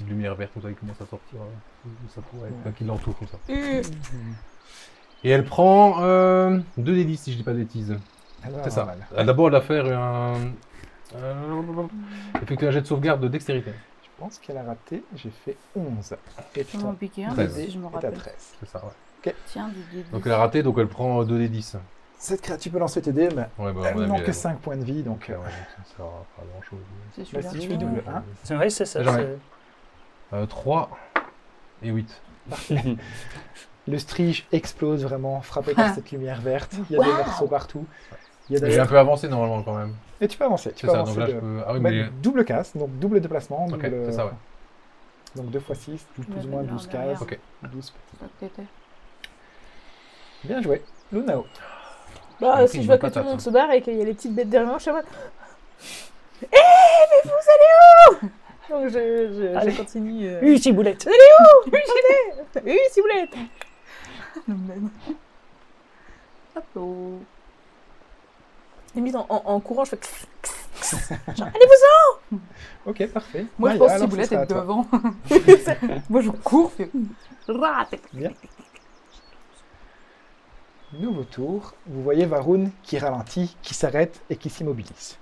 lumières vertes qui commencent à sortir de sa peau, qui l'entourent comme ça. Et elle prend 2 des 10 si je dis pas de bêtises. Alors, C'est ça. normal. D'abord, elle va faire effectuer un jet de sauvegarde de dextérité. Je pense qu'elle a raté. J'ai fait 11. Et Tu m'as ton piqué un, 13. si je me est à rappelle. 13. C'est ça, ouais. Tiens, du Donc elle a raté, donc elle prend 2 des 10. Cette créature, tu peux lancer tes dés, mais Ouais, bah, à elle mon avis, n'a elle- que 5 points de vie, donc Ok, ouais, ça sert à pas grand chose. C'est bah, celui-là. si tu fais double 1, Oui, c'est ça. Jamais. 3 et 8. le strige explose vraiment, frappé par cette lumière verte. Il y a des Waouh. morceaux partout. Il y a J'ai d'ailleurs... un peu avancé normalement quand même. Et tu peux avancer. Tu C'est peux ça, avancer donc là je de- peux. Ah oui, bah, mais. double casse, donc double déplacement. Ok, double... c'est ça, ouais. Donc 2 x 6, plus ou moins 12 derrière. cases. Ok. 12 petits. Ça t'était. Bien joué. Lunao. Bah, J'ai si pris je vois une que tout le patate, monde hein. se barre et qu'il y a les petites bêtes derrière moi, je suis en mode. Eh, mais vous allez où? Donc je Allez. continue. Ciboulette. Oui, si vous voulez. Le même. Hop oh. Limite en courant, je fais. Genre, allez-vous-en! Ok, parfait. Moi, je Maya, pense que alors, ce Ciboulette sera à est toi. devant. Moi, je cours, fais. Rate. Nouveau tour. Vous voyez Varun qui ralentit, qui s'arrête et qui s'immobilise.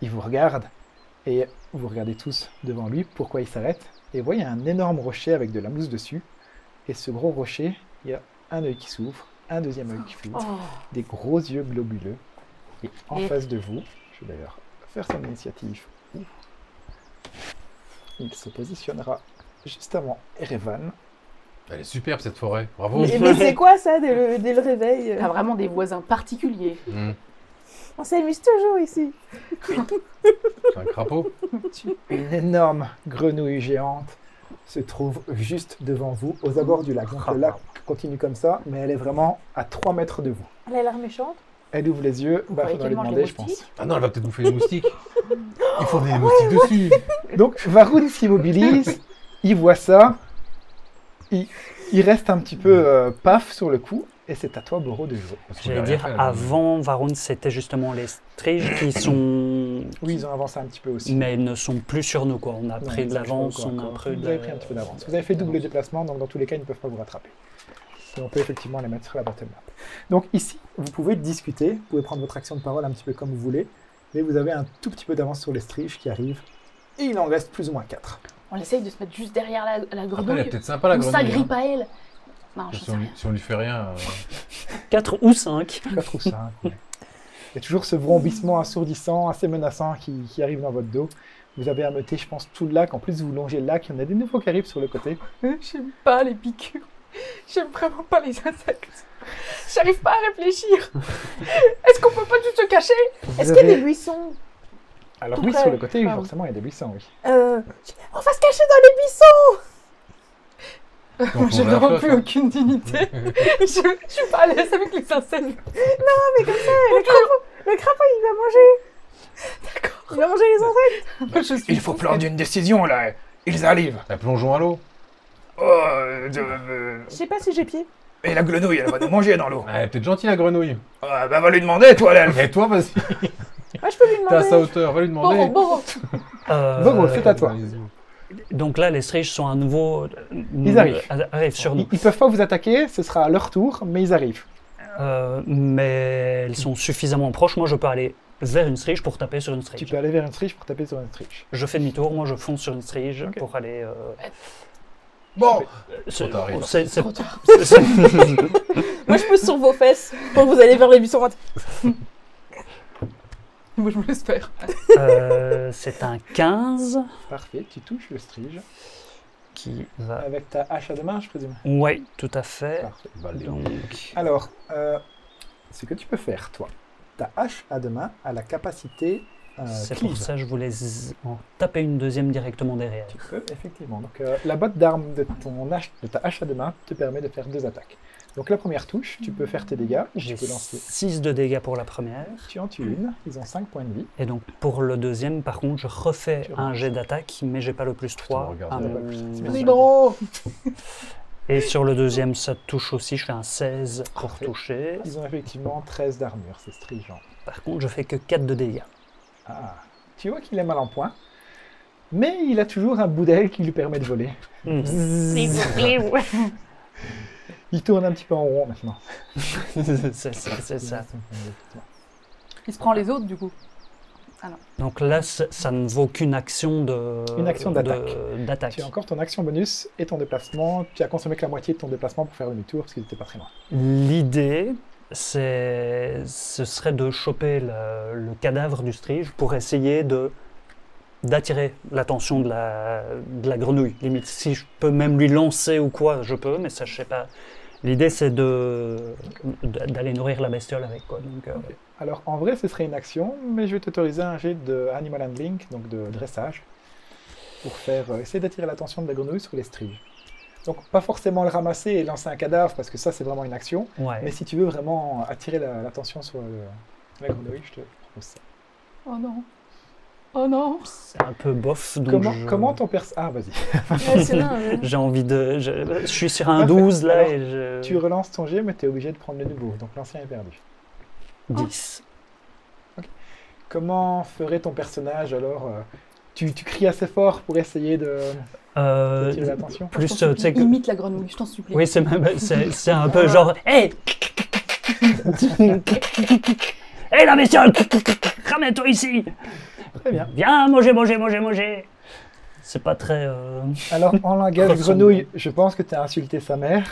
Il vous regarde et vous regardez tous devant lui pourquoi il s'arrête. Et vous voyez un énorme rocher avec de la mousse dessus. Et ce gros rocher, il y a un œil qui s'ouvre, un deuxième œil qui s'ouvre, Oh. des gros yeux globuleux. Et en Et- face de vous, je vais d'ailleurs faire son initiative. Il se positionnera juste avant Erevan. Elle est superbe cette forêt. Bravo. Mais c'est quoi ça dès le réveil? T'as vraiment des voisins particuliers. Mmh. On s'amuse toujours ici. C'est un crapaud. Une énorme grenouille géante se trouve juste devant vous, aux abords du lac. Donc le lac continue comme ça, mais elle est vraiment à 3 mètres de vous. Elle a l'air méchante. Elle ouvre les yeux, bah, croyez faudra qu'elle lui mange demander, les je pense. moustiques Ah non, elle va peut-être bouffer les moustiques. Il faut des moustiques dessus. Donc Varun s'immobilise, il voit ça, il reste un petit peu paf sur le coup, et c'est à toi, Boro, de jouer. Parce qu'on J'allais a rien dire, fait, là. avant Varun, c'était justement les striges qui sont. Oui, ils ont avancé un petit peu aussi. Mais ils ne sont plus sur nous, quoi. On a Non, pris ils de sont l'avance, encore, on a encore. pris de. Vous avez pris un petit peu d'avance. Vous avez fait double déplacement, donc dans tous les cas, ils ne peuvent pas vous rattraper. Et on peut effectivement les mettre sur la bottom map. Donc ici, vous pouvez discuter, vous pouvez prendre votre action de parole un petit peu comme vous voulez, mais vous avez un tout petit peu d'avance sur les striges qui arrivent, et il en reste plus ou moins 4. On essaye de se mettre juste derrière la Après, elle est grenouille. peut-être sympa la On grenouille. s'agrippe hein. à elle. Non, je Si sais on, rien. si on lui fait rien. 4 ou 5. 4 ou 5. Il y a toujours ce vrombissement assourdissant, assez menaçant qui arrive dans votre dos. Vous avez ameuté, je pense, tout le lac. En plus, vous longez le lac. Il y en a des nouveaux qui arrivent sur le côté. J'aime pas les piqûres. J'aime vraiment pas les insectes. J'arrive pas à réfléchir. Est-ce qu'on peut pas juste se cacher? Vous Est-ce qu'il y a avez- des buissons? Alors tout oui, près sur le côté, oui, Pardon. forcément, il y a des buissons, oui. On va se cacher dans les buissons! Donc, J'ai on a vraiment la plus flotte, aucune dignité. je suis pas à l'aise avec les insectes. Le crapaud, il va manger! D'accord. Il va manger les insectes! Je suis Il faut prendre une décision, là. Ils arrivent. La plongeons à l'eau. Je sais pas si j'ai pied. Et la grenouille, elle va nous manger dans l'eau. Elle est peut-être gentille la grenouille. Bah, va lui demander, toi, là. Et toi, vas-y. Ah, je peux lui T'es à sa demander. hauteur, va lui demander. Bon. Bon, c'est à toi. Donc là, les striges sont à nouveau. Ils arrivent. Arrivent sur nous. Ils peuvent pas vous attaquer, ce sera à leur tour, mais ils arrivent. Mais elles sont suffisamment proches. Moi, je peux aller vers une strige pour taper sur une Tu strige. peux aller vers une strige pour taper sur une strige. Je fais demi-tour, moi je fonce sur une strige Ok. pour aller. Bon. C'est- tard, il c'est- Trop tard. c'est- Moi, je pousse sur vos fesses quand vous allez vers les buissons. Moi, je me laisse faire. c'est un 15 Parfait, tu touches le strige. qui va. Avec ta hache à deux mains, je présume. Oui, tout à fait. Parfait. Donc, Alors, ce que tu peux faire, toi, ta hache à deux mains a la capacité c'est cleave. pour ça que je voulais en taper une deuxième directement derrière. Tu peux, effectivement. Donc, la botte d'armes de ta hache à deux mains te permet de faire 2 attaques. Donc, la première touche, tu peux faire tes dégâts. Tu J'ai peux lancer. 6 de dégâts pour la première. Tu en tues une. Ils ont 5 points de vie. Et donc pour le deuxième, par contre, je refais Tu un jet d'attaque, mais j'ai pas le plus 3. regarde, à t'as pas le mon- plus. Mais non! Et sur le deuxième, ça touche aussi. Je fais un 16 pour Parfait. toucher. Ils ont effectivement 13 d'armure. C'est strigeant. Par contre, je fais que 4 de dégâts. Ah. Tu vois qu'il est mal en point. Mais il a toujours un bout d'aile qui lui permet de voler. Hmm. Il tourne un petit peu en rond maintenant. c'est ça. Il se prend les autres, du coup. Donc là, ça ne vaut qu'une action de. Une action d'attaque. d'attaque. Tu as encore ton action bonus et ton déplacement. Tu as consommé que la moitié de ton déplacement pour faire demi-tour parce qu'il n'était pas très loin. L'idée, ce serait de choper le cadavre du strige pour essayer d'attirer l'attention de la grenouille. Limite, si je peux même lui lancer ou quoi, je peux, mais ça, je sais pas. L'idée, c'est d'aller nourrir la bestiole avec, quoi. Donc, Alors, en vrai, ce serait une action, mais je vais t'autoriser un jet de Animal Handling, donc de dressage, pour essayer d'attirer l'attention de la grenouille sur les striges. Donc, pas forcément le ramasser et lancer un cadavre, parce que ça, c'est vraiment une action. Ouais. Mais si tu veux vraiment attirer l'attention sur la grenouille, je te propose ça. Oh non. Oh non. C'est un peu bof. Donc Comment ton personnage... Ah, vas-y. Ouais, c'est là, J'ai envie de... Je suis sur un Parfait. 12 là Alors, et je... Tu relances ton jet, mais tu es obligé de prendre le nouveau. Donc, l'ancien est perdu. 10. Comment ferait ton personnage alors tu cries assez fort pour essayer d'attirer l'attention. Plus, Je t'en tu sais supplie, que... imite la grenouille, je t'en supplie. Oui, c'est un peu genre... Hey Hey la bestiole ramène-toi ici. Très bien. Viens manger. C'est pas très... Alors, en langage Ressemble. grenouille, je pense que tu as insulté sa mère.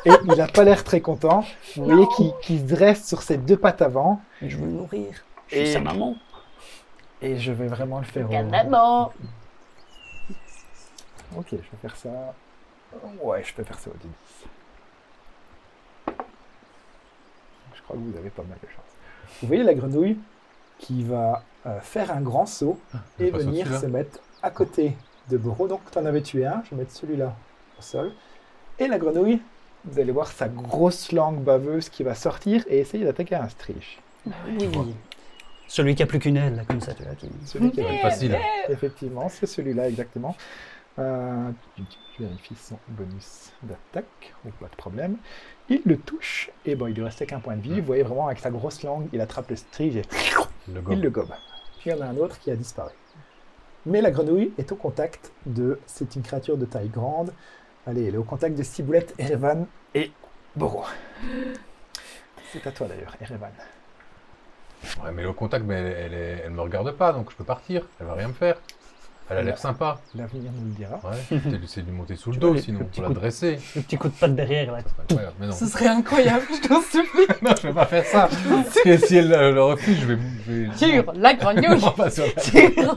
Et il n'a pas l'air très content. Vous voyez qu'il se dresse sur ses deux pattes avant. Je veux le nourrir. Je Et- suis sa maman. Et je vais vraiment le faire. Maman. Ok, je vais faire ça. Ouais, je peux faire ça au 10. Je crois que vous avez pas mal de chance. Vous voyez la grenouille qui va faire un grand saut et passe venir au-dessus, se là. mettre à côté de Boro. Donc, tu en avais tué un. Je vais mettre celui-là au sol. Et la grenouille, vous allez voir sa grosse langue baveuse qui va sortir et essayer d'attaquer un striche. Oui. Celui qui a plus qu'une aile, là, comme ça, tu vois. Celui qui est Facile. effectivement, c'est celui-là exactement. Tu vérifies son bonus d'attaque, oh, pas de problème. Il le touche, et bon, il lui restait qu'un point de vie. Vous voyez vraiment avec sa grosse langue, il attrape le strige et Le il le gobe. Puis il y en a un autre qui a disparu. Mais la grenouille est au contact de... C'est une créature de taille grande. Allez, elle est au contact de Ciboulette, Erevan et Boro. C'est à toi d'ailleurs, Erevan. Ouais, mais le contact, mais elle me regarde pas, donc je peux partir. Elle va rien me faire. Elle a l'air sympa. L'avenir nous le dira. Ouais, c'est de lui monter sous le Tu dos, vois, sinon, le petit pour la coup de- dresser. Le petit coup de patte derrière, là. C'est incroyable, mais non. Ce serait incroyable, je t'en supplie. Non, je vais pas faire ça. Parce que si elle le refuse, je vais... Tire la grenouille. Non, pas sur la- Tire.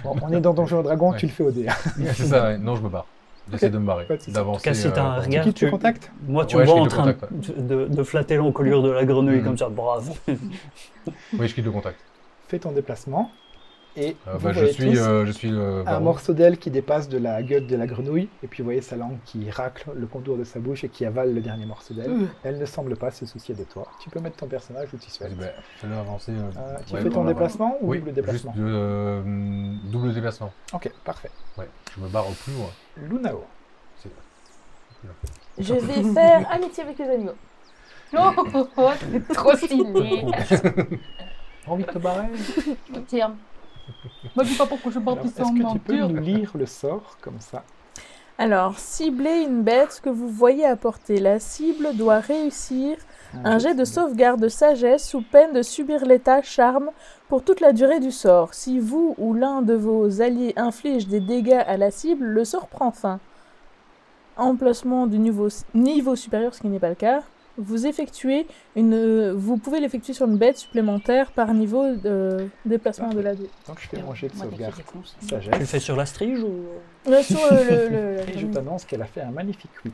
Bon, on est dans Donjons et Dragons, Ouais. tu le fais au dé. Ouais, c'est ça, ouais. Non, je me barre. J'essaie de me barrer. Pas de souci. D'avancer. En tout cas, si t'as un dans- regard, Qui te contacte? Moi, tu Ouais, me je vois en quitte le train contact, de flatter l'encolure de la grenouille, Mhm. comme ça, brave. Oui, je quitte le contact. Fais ton déplacement. Et vous Je voyez suis tous le un baron. morceau d'aile qui dépasse de la gueule de la grenouille. Et puis vous voyez sa langue qui racle le contour de sa bouche et qui avale le dernier morceau d'aile. Elle ne semble pas se soucier de toi. Tu peux mettre ton personnage où tu souhaites. Vas-y, fais-le avancer. Tu ouais, fais ton voilà, déplacement ou Oui, double déplacement? juste double déplacement. Ok, parfait. Ouais, je me barre au plus loin. Lunao. C'est- Je vais faire amitié avec les animaux. Oh, c'est trop stylé. Envie de te barrer? Tiens. Moi, je sais pas pourquoi je suis Alors, partie est-ce sans que tu peux mentir. nous lire le sort comme ça? Alors, ciblez une bête que vous voyez à portée. La cible doit réussir un jet de sauvegarde de sagesse sous peine de subir l'état charme pour toute la durée du sort. Si vous ou l'un de vos alliés inflige des dégâts à la cible, le sort prend fin. Emplacement du niveau supérieur, ce qui n'est pas le cas. Vous pouvez l'effectuer sur une bête supplémentaire par niveau de déplacement de la dé. Donc je fais mon jet de Moi, sauvegarde des réponses. Tu le sagesse. fais sur la strige ou... Sur Et je t'annonce qu'elle a fait un magnifique 8.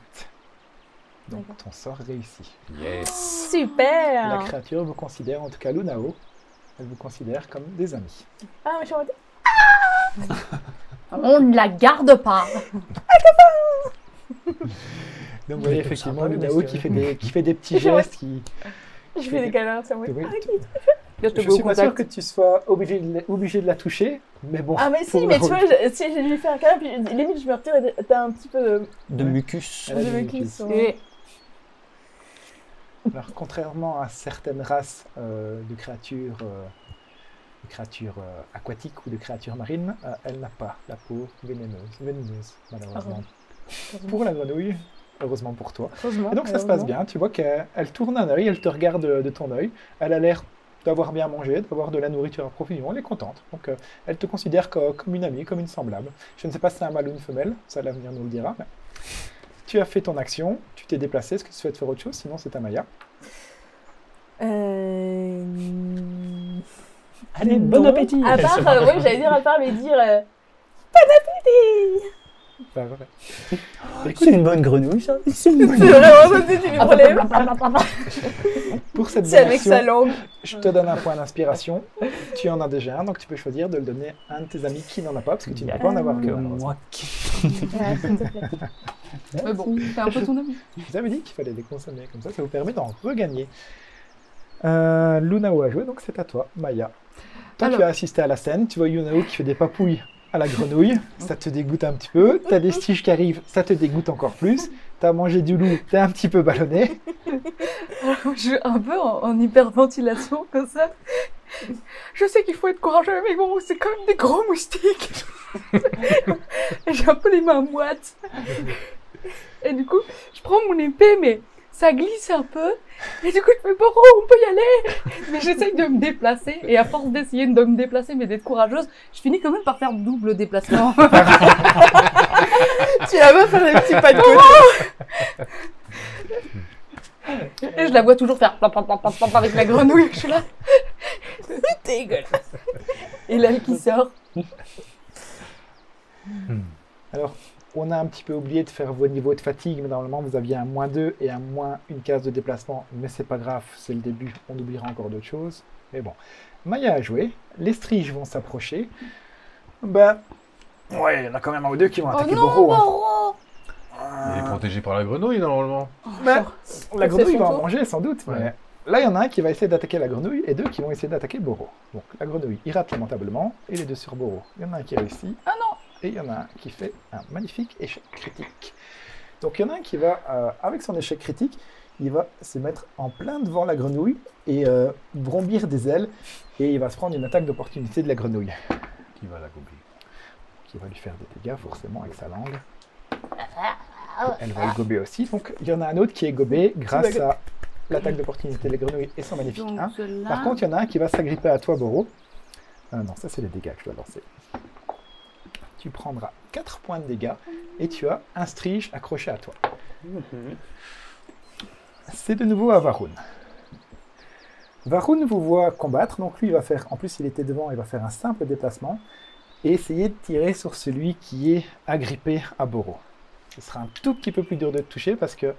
Donc D'accord. ton sort réussi. Yes. La Super. créature vous considère, en tout cas Lunao, elle vous considère comme des amis. Ah, mais je suis en mode- On ne la garde pas. Donc vous voyez Mais comme effectivement ça, Lunao qui fait des petits C'est vrai. gestes qui... Je fais des câlins, c'est en mode- Oui. Je te Je suis pas sûr que tu sois obligé de la toucher, mais bon. Ah mais si, pour mais le tu vois, rôle. si je lui fais un câlin, puis limite je me retire et t'as un petit peu De mucus. Elle a de des mucus. mucus. Ouais. Alors, contrairement à certaines races de créatures, aquatiques ou de créatures marines, elle n'a pas la peau vénéneuse, malheureusement. Pour la grenouille, heureusement pour toi. Heureusement. Et donc ça se passe bien, tu vois qu'elle tourne un œil, elle te regarde de ton œil, elle a l'air d'avoir bien mangé, d'avoir de la nourriture à profusion, elle est contente. Donc elle te considère comme une amie, comme une semblable. Je ne sais pas si c'est un mâle ou une femelle, ça l'avenir nous le dira. Mais... Tu as fait ton action, tu t'es déplacé, est-ce que tu souhaites faire autre chose? Sinon c'est à Maya. Allez, bon non. appétit. À part, oui, j'allais dire à part lui dire bon appétit. Ça va, ouais. C'est une bonne grenouille, ça. C'est une bonne C'est vraiment ça, tu lui relèves. Pour cette C'est avec version, sa langue. je te donne un point d'inspiration. Tu en as déjà un, donc tu peux choisir de le donner à un de tes amis qui n'en a pas, parce que tu ne peux pas en avoir deux. que malheureusement. moi qui... Ouais, s'il te plaît. Mais bon, t'es un peu ton ami. Je vous avais dit qu'il fallait les consommer, comme ça vous permet d'en regagner. Lunao a joué, donc c'est à toi, Maya. Toi, Alors. tu as assisté à la scène, tu vois Lunao qui fait des papouilles à la grenouille, ça te dégoûte un petit peu. T'as des stiges qui arrivent, ça te dégoûte encore plus. T'as mangé du loup, t'es un petit peu ballonné. Je suis un peu en hyperventilation comme ça. Je sais qu'il faut être courageux, mais bon, c'est quand même des gros moustiques. Et j'ai un peu les mains moites. Et du coup, je prends mon épée, mais ça glisse un peu. Et du coup, je fais bon, on peut y aller. Mais j'essaye de me déplacer. Et à force d'essayer de me déplacer, mais d'être courageuse, je finis quand même par faire double déplacement. Tu vas pas faire des petits pas de côté. Et je la vois toujours faire plap, plap, plap, plap, plap avec la grenouille. Je suis là. Dégueulasse. Et l'aile qui sort. Alors, on a un petit peu oublié de faire vos niveaux de fatigue, mais normalement vous aviez un -2 et un -1 case de déplacement, mais c'est pas grave, c'est le début, on oubliera encore d'autres choses. Mais bon, Maya a joué, les striges vont s'approcher. Ben, ouais, il y en a quand même un ou deux qui vont attaquer Boro. Hein. Il est protégé par la grenouille, normalement. Ben, la C'est grenouille son va en tour. manger sans doute, mais Ouais. là il y en a un qui va essayer d'attaquer la grenouille et deux qui vont essayer d'attaquer Boro. Donc la grenouille, il rate lamentablement, et les deux sur Boro. Il y en a un qui réussit. Ah non. Et il y en a un qui fait un magnifique échec critique. Donc il y en a un qui va, avec son échec critique, il va se mettre en plein devant la grenouille et brombir des ailes, et il va se prendre une attaque d'opportunité de la grenouille, Qui va la gober. qui va lui faire des dégâts forcément avec sa langue. Elle va le gober aussi. Donc il y en a un autre qui est gobé grâce à l'attaque d'opportunité de la grenouille et son magnifique Donc 1. cela. Par contre, il y en a un qui va s'agripper à toi, Boro. Non, ça c'est les dégâts que je dois lancer. Tu prendras 4 points de dégâts et tu as un strige accroché à toi. C'est de nouveau à Varun. Varun vous voit combattre, donc lui il va faire, en plus il était devant, il va faire un simple déplacement et essayer de tirer sur celui qui est agrippé à Boro. Ce sera un tout petit peu plus dur de te toucher parce que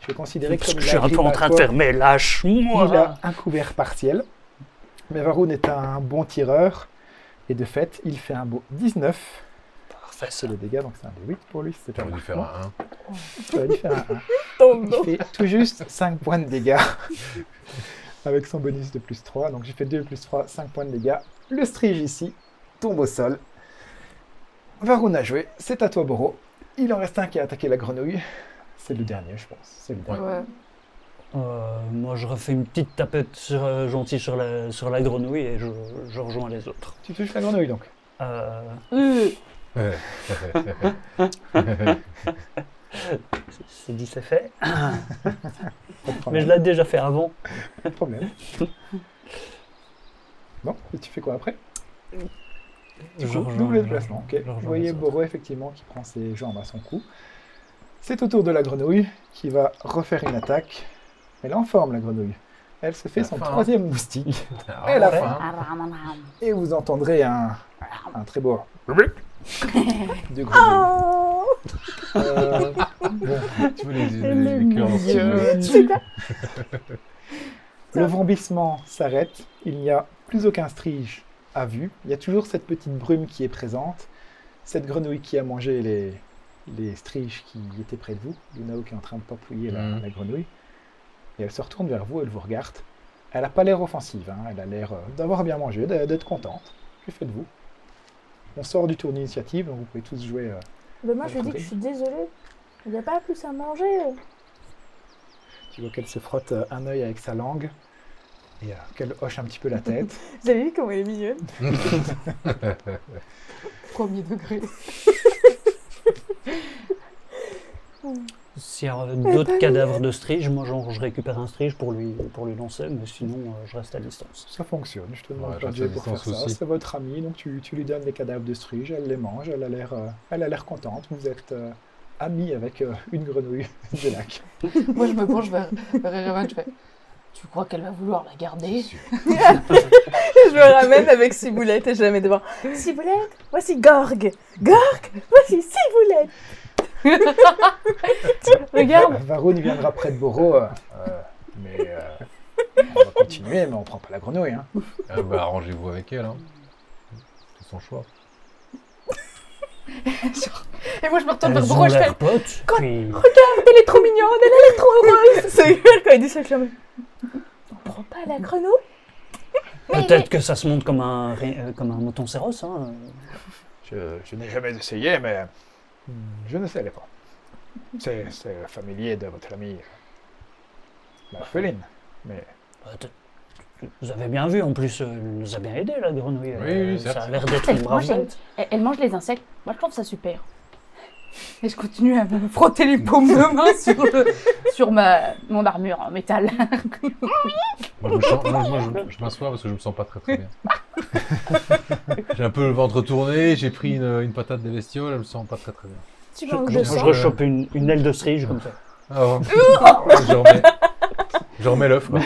je vais considérer que Parce comme que il je suis un agrippe peu en à train de toi, faire, mais lâche-moi. il a un couvert partiel. Mais Varun est un bon tireur et de fait il fait un beau 19. Parfait, C'est le dégât, donc c'est un des 8 pour lui. C'est J'aurais dû faire un 1. J'aurais dû faire un 1. Tombe Il donc. fait tout juste 5 points de dégâts avec son bonus de plus 3. Donc j'ai fait 2 plus 3, 5 points de dégâts. Le strige ici tombe au sol. Varun a joué, c'est à toi Boro. Il en reste un qui a attaqué la grenouille. C'est le dernier, je pense. C'est le dernier. Ouais. Moi, je refais une petite tapette gentille sur la grenouille et je rejoins les autres. Tu touches la grenouille donc. C'est dit, c'est fait. Pas de Mais problème. je l'ai déjà fait avant. Pas de problème. Bon, et tu fais quoi après? Du coup, double déplacement, ok. Vous voyez Boro effectivement qui prend ses jambes à son cou. C'est au tour de la grenouille qui va refaire une attaque. Elle est en forme la grenouille. Elle se fait Elle a son faim. troisième moustique. Ah, Elle a enfin. faim. Et vous entendrez un très beau de grenouille. Oh, Bon, Tu veux les elle est cœurs dans ce mignonne. jeu. le vrombissement s'arrête. Il n'y a plus aucun strige à vue. Il y a toujours cette petite brume qui est présente. Cette grenouille qui a mangé les striges qui étaient près de vous. Lunao qui est en train de papouiller la grenouille. Et elle se retourne vers vous, elle vous regarde. Elle n'a pas l'air offensive, hein. Elle a l'air d'avoir bien mangé, d'être contente. Que faites-vous? On sort du tour d'initiative, donc vous pouvez tous jouer. Ben moi je lui dis que je suis désolée. Il n'y a pas plus à manger. Tu vois qu'elle se frotte un œil avec sa langue et qu'elle hoche un petit peu la tête. Vous avez vu comment elle est mignonne? Premier degré. S'il y a d'autres cadavres de strige, moi je récupère un strige pour lui lancer, mais sinon je reste à distance. Ça fonctionne, je te demande Ouais, pas de je reste à jouer pour faire distance ça. aussi. C'est votre ami, donc tu lui donnes les cadavres de strige, elle les mange, elle a l'air contente. Vous êtes amis avec une grenouille du lac. Moi, je me penche vers Erevan, je fais Tu crois qu'elle va vouloir la garder? Je me ramène avec Ciboulette et je la mets devant. Ciboulette, voici Gorg. Gorg, voici Ciboulette. Regarde. Varun viendra près de Boro, mais on va continuer, mais on prend pas la grenouille. Hein. Bah, arrangez-vous avec elle. Hein. C'est son choix. Et moi je me retourne vers Elles Boro ont et je fais l'air potes, Quand- puis... elle est trop mignonne, elle a l'air trop heureuse. C'est clair quand il dit ça, je suis là, on prend pas la grenouille. Peut-être que ça se monte comme un mouton séros. Hein. Je n'ai jamais essayé, mais je ne sais pas. C'est familier de votre amie, l'orpheline. Mais Vous avez bien vu, en plus, elle nous a bien aidé, la grenouille. Oui, ça certes. a l'air d'être une brave bête. Elle mange les insectes. Moi je trouve ça super. Et je continue à me frotter les paumes de main sur mon armure en métal. Moi, je m'assois parce que je me sens pas très bien. J'ai un peu le ventre tourné, j'ai pris une patate des bestioles, je me sens pas très bien. Tu Je, manques je- de je sang. rechope une aile de cerise comme ça. Ah, je remets l'œuf, quoi.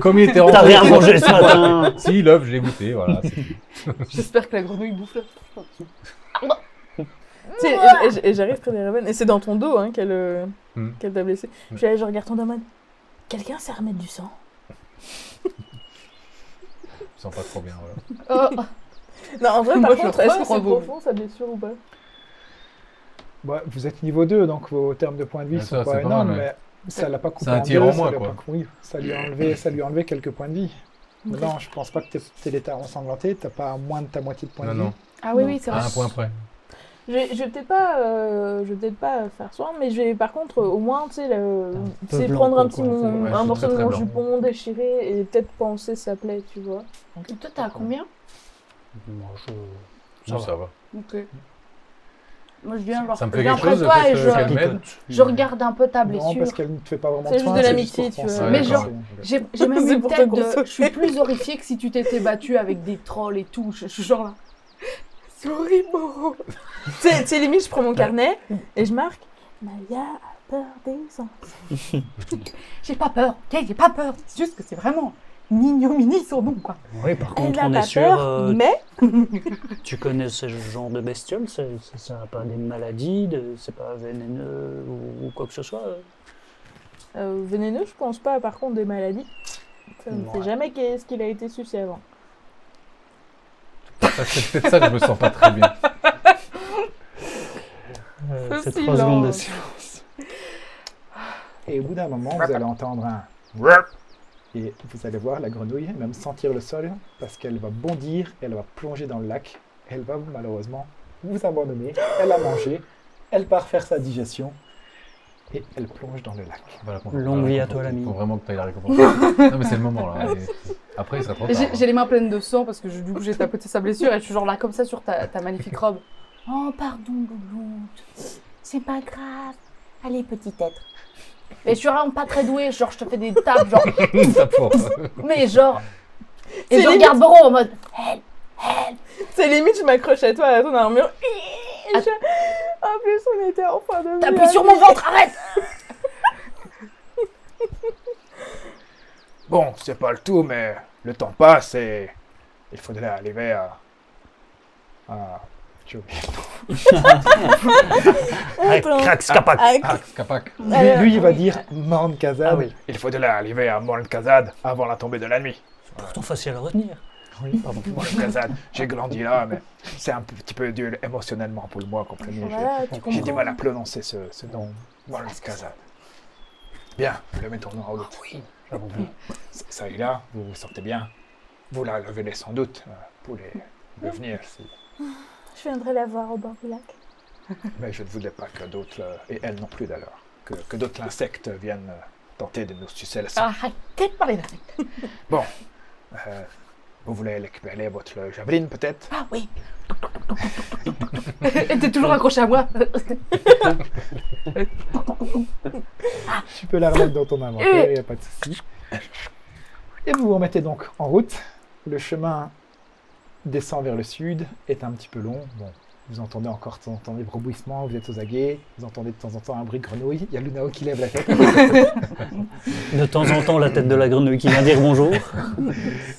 Comme il était T'as rentré. rien mangé ce matin. Si, l'œuf, je l'ai goûté, voilà. c'est tout. J'espère que la grenouille bouffe l'œuf. Tu sais, et j'arrive près des Raven, et c'est dans ton dos hein, qu'elle t'a blessé. Je suis là, je regarde ton dos en mode, quelqu'un sait remettre du sang? Je me sens pas trop bien, voilà. Oh. Non, en vrai, Moi, par je contre, est-ce que reprends c'est vos- profond sa blessure ou pas? bah, vous êtes niveau 2, donc vos termes de points de vie Mais sont ça, pas c'est pas énormes, mal, mais ça l'a pas coupé C'est un en tir deux, en ça moins, lui a quoi. pas- oui, ça lui a enlevé quelques points de vie. Non, je pense pas que t'es l'état ensanglanté, t'as pas moins de ta moitié de points de vie. Non. Ah oui, Non. oui, c'est À vrai. un point près. Je vais peut-être pas faire soin, mais je vais par contre au moins, tu sais, peu c'est blanc, prendre un quoi, petit quoi. mon- Ouais, un c'est morceau de très, mon très blanc. jupon déchiré et peut-être penser sa plaie, tu vois. Et toi, t'as combien? Moi, Non, ça va. Ok. Moi, je viens, genre, Ça me je fait viens quelque près de chose, toi et peut-être, qu'elle m'aide. je regarde un peu ta Non, blessure. parce qu'elle ne te fait pas vraiment C'est de juste soin, de c'est l'amitié, pour tu penser. vois. Mais Ouais, genre, d'accord. J'ai même C'est une pour te tête de... consoler. Je suis plus horrifiée que si tu t'étais battue avec des trolls et tout. Je suis genre là. C'est horrible. Tu sais, limite, je prends mon carnet et je marque Maya a peur des enfants. J'ai pas peur. Ok, j'ai pas peur. C'est juste que c'est vraiment mini son nom, quoi. Oui, par Elle contre, n'a on pas est sûr. peur, mais Tu connais ce genre de bestiole? Ça n'a pas des maladies, c'est pas vénéneux ou quoi que ce soit? vénéneux, je pense pas. Par contre, des maladies, ça ne sait Ouais. jamais ce qu'il a été sucé avant. C'est peut-être ça que je me sens pas très bien. C'est silence. 3 secondes de silence. Et au bout d'un moment, vous allez entendre un et vous allez voir la grenouille même sentir le sol parce qu'elle va bondir, elle va plonger dans le lac, elle va malheureusement vous abandonner, elle a mangé, elle part faire sa digestion et elle plonge dans le lac. Voilà, Longue vie à toi, l'ami. Il faut vraiment que tu ailles la récompenser. Non, mais c'est le moment, là. Après, il sera trop Et tard. j'ai les mains pleines de sang parce que du coup j'ai tapoté sa blessure et je suis genre là comme ça sur ta magnifique robe. Oh pardon Louloute, c'est pas grave. Allez petit être. Et je suis vraiment pas très douée, genre je te fais des tapes genre, Tape fort. mais genre. Et C'est je limite- regarde Boro en mode help. C'est limite, je m'accroche à toi, à ton armure. Et En plus, on était en fin de T'appuies sur mon ventre, arrête. Bon, c'est pas le tout, mais le temps passe et il faudrait arriver à j'ai oublié le nom. Attends. Crac, scapac. Ah, Capac. Lui, il va dire Mount Kazad. Ah oui. Il faudrait arriver à Mount Kazad avant la tombée de la nuit. Pourtant facile à retenir. Oui, pardon. Mount Kazad. J'ai grandi là, mais c'est un petit peu dur émotionnellement pour moi, comprenez. Voilà, tu J'ai du comprends. mal à prononcer ce nom. Mount Kazad. Bien, le mettons en route. Oui, j'avoue. Ça y est là, vous vous sentez bien. Vous la revenez sans doute pour les venir. Je viendrai la voir au bord du lac. Mais je ne voudrais pas que d'autres, et elle non plus d'ailleurs, que d'autres insectes viennent tenter de nous sucer le sang. Arrêtez de parler d'insectes. Bon, vous voulez récupérer votre javeline peut-être? Ah oui. Et t'es toujours accroché à moi. Tu peux la remettre dans ton inventaire, il n'y a pas de souci. Et vous vous remettez donc en route. Le chemin descend vers le sud, est un petit peu long. Bon, Vous entendez encore de temps en temps des rebondissements, vous êtes aux aguets, vous entendez de temps en temps un bruit de grenouille. Il y a Lunao qui lève la tête. De temps en temps, la tête de la grenouille qui vient dire bonjour.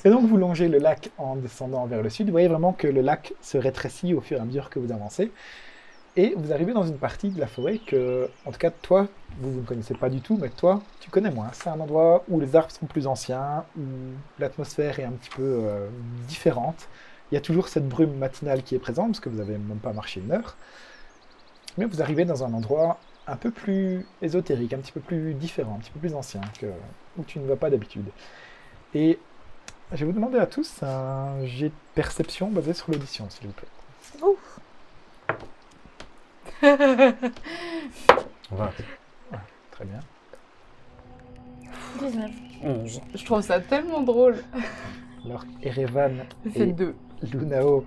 Et donc vous longez le lac en descendant vers le sud. Vous voyez vraiment que le lac se rétrécit au fur et à mesure que vous avancez. Et vous arrivez dans une partie de la forêt que, en tout cas toi, vous ne connaissez pas du tout, mais toi, tu connais moins. C'est un endroit où les arbres sont plus anciens, où l'atmosphère est un petit peu différente. Il y a toujours cette brume matinale qui est présente, parce que vous n'avez même pas marché une heure. Mais vous arrivez dans un endroit un peu plus ésotérique, un petit peu plus différent, un petit peu plus ancien, où tu ne vas pas d'habitude. Et je vais vous demander à tous un jet de perception basé sur l'audition, s'il vous plaît. Ouf. 20. Très bien. 19. 11. Je trouve ça tellement drôle. Alors, Erevan J'ai fait et 2. Lunao,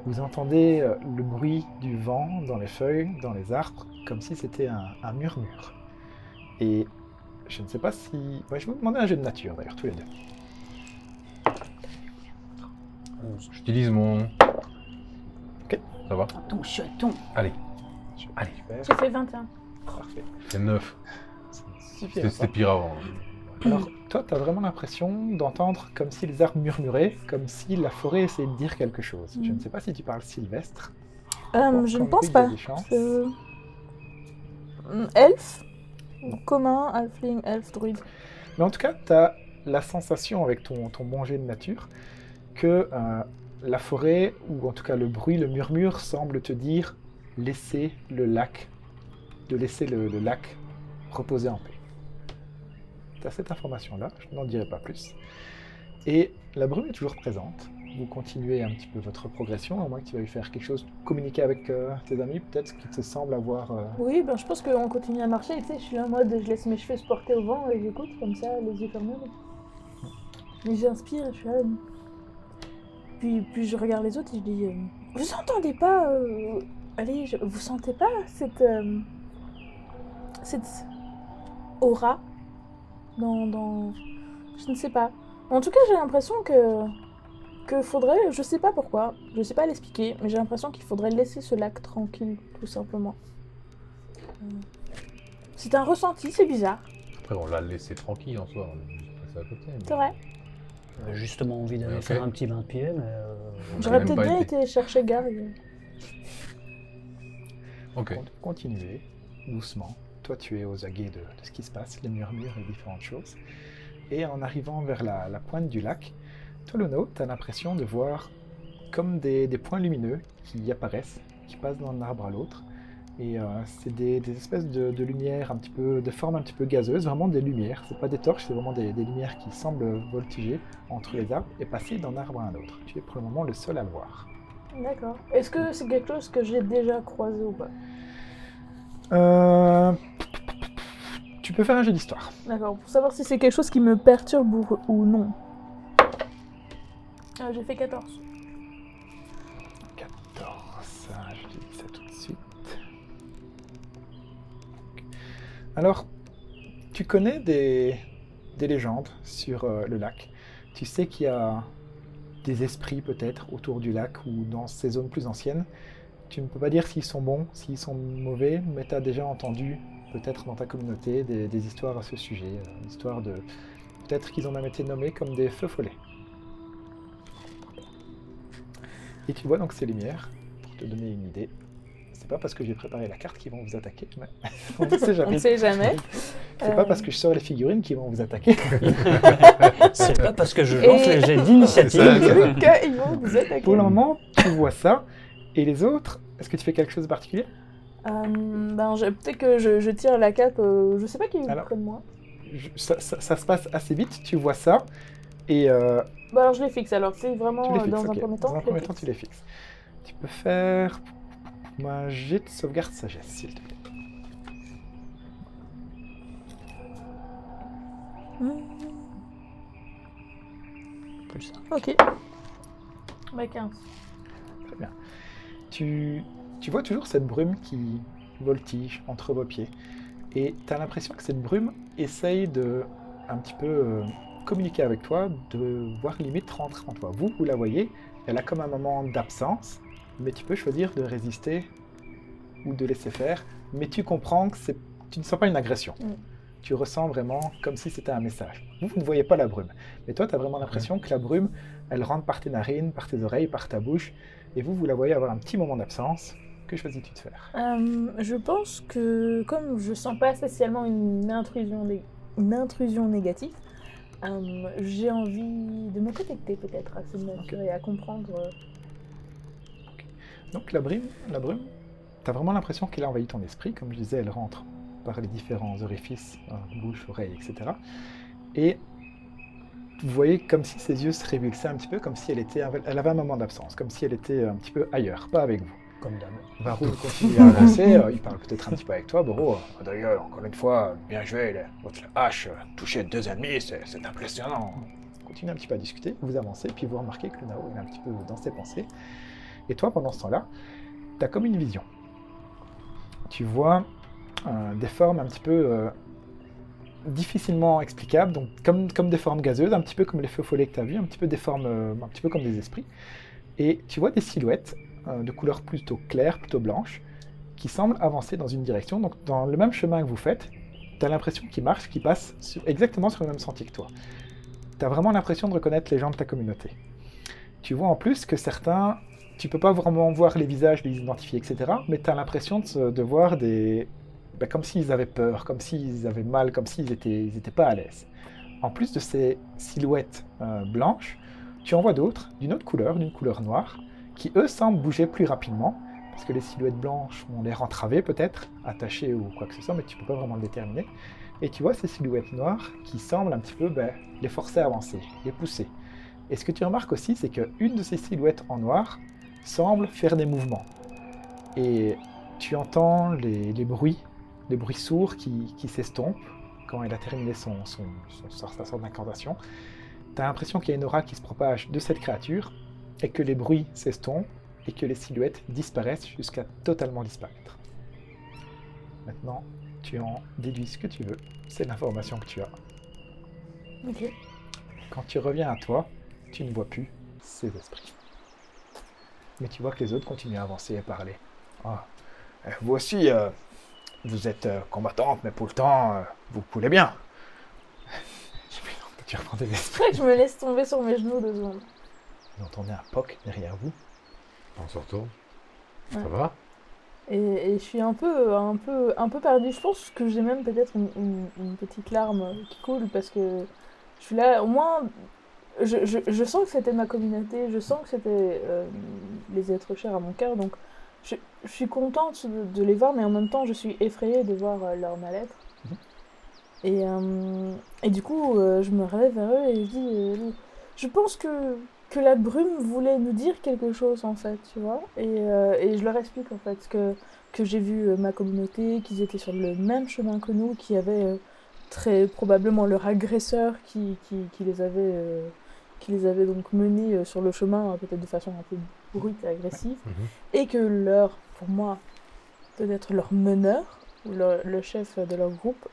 vous entendez le bruit du vent dans les feuilles, dans les arbres, comme si c'était un murmure. Et je ne sais pas si... Ouais, je vais vous demander un jeu de nature, d'ailleurs, tous les deux. 11. J'utilise mon... Ok. Ça va? Ton chaton. Allez. Allez. Super, J'ai fait 21. parfait. C'est 9. Super. C'était pire avant. Alors, toi, tu as vraiment l'impression d'entendre comme si les arbres murmuraient, comme si la forêt essayait de dire quelque chose. Je ne sais pas si tu parles sylvestre. Bon, Je comme ne pense il y a pas. des chances. Elfe commun, halfling, elfe, druide. Mais en tout cas, tu as la sensation avec ton bon jet de nature que la forêt, ou en tout cas le bruit, le murmure, semble te dire laisser le lac, de laisser le lac reposer en paix. Tu as cette information-là, je n'en dirai pas plus. Et la brume est toujours présente. Vous continuez un petit peu votre progression, à moins que tu veuilles faire quelque chose, communiquer avec tes amis, peut-être qui te semble avoir... Oui, ben je pense qu'on continue à marcher. Tu sais, je suis là en mode, je laisse mes cheveux se porter au vent et j'écoute comme ça, les yeux fermés. Mais j'inspire et je suis là. Puis je regarde les autres et je dis, vous entendez pas allez, vous sentez pas cette aura dans je ne sais pas. En tout cas, j'ai l'impression que faudrait, je sais pas pourquoi, je sais pas l'expliquer, mais j'ai l'impression qu'il faudrait laisser ce lac tranquille, tout simplement. C'est un ressenti, c'est bizarre. Après, on l'a laissé tranquille en soi. On est juste passé à côté. mais- C'est vrai. J'avais justement envie d'aller Ok. faire un petit bain de pied, mais... On J'aurais a même peut-être pas bien été. été chercher Gary. Ok. Continuez, doucement. Toi, tu es aux aguets de ce qui se passe, les murmures et différentes choses. Et en arrivant vers la pointe du lac, toi, Luno, tu as l'impression de voir comme des points lumineux qui apparaissent, qui passent d'un arbre à l'autre. Et c'est des espèces de lumières un petit peu, de forme un petit peu gazeuse, vraiment des lumières. C'est pas des torches, c'est vraiment des lumières qui semblent voltiger entre les arbres et passer d'un arbre à un autre. Tu es pour le moment le seul à le voir. D'accord. Est-ce que c'est quelque chose que j'ai déjà croisé ou pas? Tu peux faire un jeu d'histoire. D'accord, pour savoir si c'est quelque chose qui me perturbe ou non. J'ai fait 14. 14, je te dis ça tout de suite. Alors, tu connais des légendes sur le lac. Tu sais qu'il y a des esprits peut-être autour du lac ou dans ces zones plus anciennes. Tu ne peux pas dire s'ils sont bons, s'ils sont mauvais, mais tu as déjà entendu peut-être dans ta communauté des histoires à ce sujet. L'histoire de... Peut-être qu'ils ont même été nommés comme des feux follets. Et tu vois donc ces lumières, pour te donner une idée. C'est pas parce que j'ai préparé la carte qu'ils vont vous attaquer, mais on ne sait On jamais. ne sait jamais. C'est pas parce que je sors les figurines qu'ils vont vous attaquer. C'est pas parce que je lance les jets d'initiative. Qu'ils vont vous attaquer. Pour le moment, tu vois ça. Et les autres, est-ce que tu fais quelque chose de particulier? Peut-être que je tire la cape, je sais pas qui est Alors, près de moi. Ça se passe assez vite, tu vois ça. Et Bah alors je les fixe alors, c'est vraiment tu les fixes, dans ok. un premier temps. Dans un je les premier temps, fixe. tu les fixes. Tu peux faire un jet de sauvegarde sagesse, s'il te plaît. Plus ça. Ok. Bah 15. Très bien. Tu vois toujours cette brume qui voltige entre vos pieds. Et tu as l'impression que cette brume essaye de un petit peu communiquer avec toi, de voir limite rentrer en toi. Vous la voyez, elle a comme un moment d'absence, mais tu peux choisir de résister ou de laisser faire, mais tu comprends que tu ne sens pas une agression. Tu ressens vraiment comme si c'était un message. Vous ne voyez pas la brume, mais toi, tu as vraiment l'impression que la brume, elle rentre par tes narines, par tes oreilles, par ta bouche, et vous la voyez avoir un petit moment d'absence. Que choisis-tu de faire? Je pense que comme je sens pas spécialement une intrusion négative, j'ai envie de me connecter peut-être à cette nature et à comprendre. Donc la brume, tu as vraiment l'impression qu'elle a envahi ton esprit. Comme je disais, elle rentre par les différents orifices, bouche, oreille, etc. Et vous voyez comme si ses yeux se révulsaient un petit peu, comme si elle avait un moment d'absence, comme si elle était un petit peu ailleurs, pas avec vous. Comme d'hab. Varun continue à avancer, il parle peut-être un petit peu avec toi. Boro, d'ailleurs, encore une fois, bien joué, votre hache, toucher 2 ennemis, c'est impressionnant. Continue un petit peu à discuter, vous avancez, puis vous remarquez que Lunao est un petit peu dans ses pensées. Et toi, pendant ce temps-là, tu as comme une vision. Tu vois des formes un petit peu difficilement explicables, donc comme des formes gazeuses, un petit peu comme les feux follets que tu as vus, un petit peu des formes, un petit peu comme des esprits. Et tu vois des silhouettes de couleur plutôt claire, plutôt blanche, qui semblent avancer dans une direction. Donc dans le même chemin que vous faites, tu as l'impression qu'ils marchent, qu'ils passent exactement sur le même sentier que toi. Tu as vraiment l'impression de reconnaître les gens de ta communauté. Tu vois en plus que certains, tu peux pas vraiment voir les visages, les identifier, etc. Mais tu as l'impression de voir des... comme s'ils avaient peur, comme s'ils avaient mal, comme s'ils étaient pas à l'aise. En plus de ces silhouettes blanches, tu en vois d'autres, d'une autre couleur, d'une couleur noire, qui eux semblent bouger plus rapidement, parce que les silhouettes blanches ont l'air entravées peut-être, attachées ou quoi que ce soit, mais tu peux pas vraiment le déterminer. Et tu vois ces silhouettes noires qui semblent un petit peu les forcer à avancer, les pousser. Et ce que tu remarques aussi, c'est qu'une de ces silhouettes en noir semble faire des mouvements. Et tu entends les bruits sourds qui s'estompent quand elle a terminé sa sorte d'incantation. Tu as l'impression qu'il y a une aura qui se propage de cette créature, et que les bruits s'estompent, et que les silhouettes disparaissent jusqu'à totalement disparaître. Maintenant, tu en déduis ce que tu veux, c'est l'information que tu as. Ok. Quand tu reviens à toi, tu ne vois plus ces esprits. Mais tu vois que les autres continuent à avancer et à parler. Ah, vous aussi, vous êtes combattante, mais pour le temps, vous coulez bien. Tu reprends des esprits. Je me laisse tomber sur mes genoux 2 secondes. Vous entendez un poc derrière vous. On se retourne. Ouais. Ça va? Et je suis un peu perdue. Je pense que j'ai même peut-être une petite larme qui coule parce que je suis là, au moins, je sens que c'était ma communauté, je sens que c'était les êtres chers à mon cœur, donc je suis contente de les voir, mais en même temps, je suis effrayée de voir leur mal-être. Et du coup, je me relève vers eux et je dis, je pense que la brume voulait nous dire quelque chose, en fait, tu vois. Et je leur explique, en fait, que j'ai vu ma communauté, qu'ils étaient sur le même chemin que nous, qu'il y avait très probablement leur agresseur qui les avait donc menés sur le chemin, peut-être de façon un peu brute et agressive, et que pour moi, peut-être leur meneur, ou le chef de leur groupe,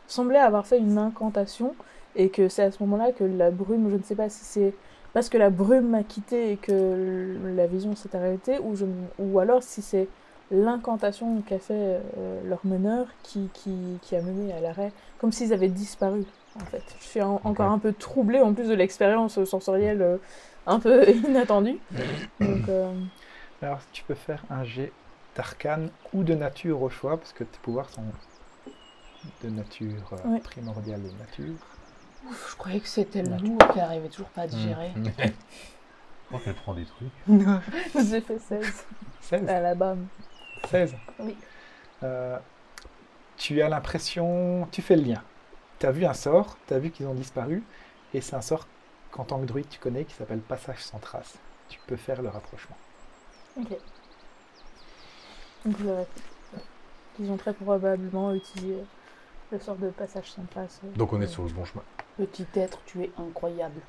semblait avoir fait une incantation, et que c'est à ce moment-là que la brume, je ne sais pas si c'est parce que la brume m'a quitté et que la vision s'est arrêtée, ou alors si c'est l'incantation qu'a fait leur meneur qui a mené à l'arrêt, comme s'ils avaient disparu, en fait. Je suis encore un peu troublée, en plus de l'expérience sensorielle un peu inattendue. Donc, Alors, tu peux faire un jet d'arcane ou de nature au choix, parce que tes pouvoirs sont de nature primordiale de nature. Ouf, je croyais que c'était le loup qui n'arrivait toujours pas à digérer. Je crois qu'elle prend des trucs. j'ai fait 16. 16 À la base. 16 Oui. Tu as l'impression... Tu fais le lien. Tu as vu un sort, tu as vu qu'ils ont disparu, et c'est un sort qu'en tant que druide tu connais qui s'appelle Passage sans trace. Tu peux faire le rapprochement. Ok. Donc je le répète. Ils ont très probablement utilisé le sort de Passage sans trace. Donc on est sur le bon chemin. Petit être, tu es incroyable.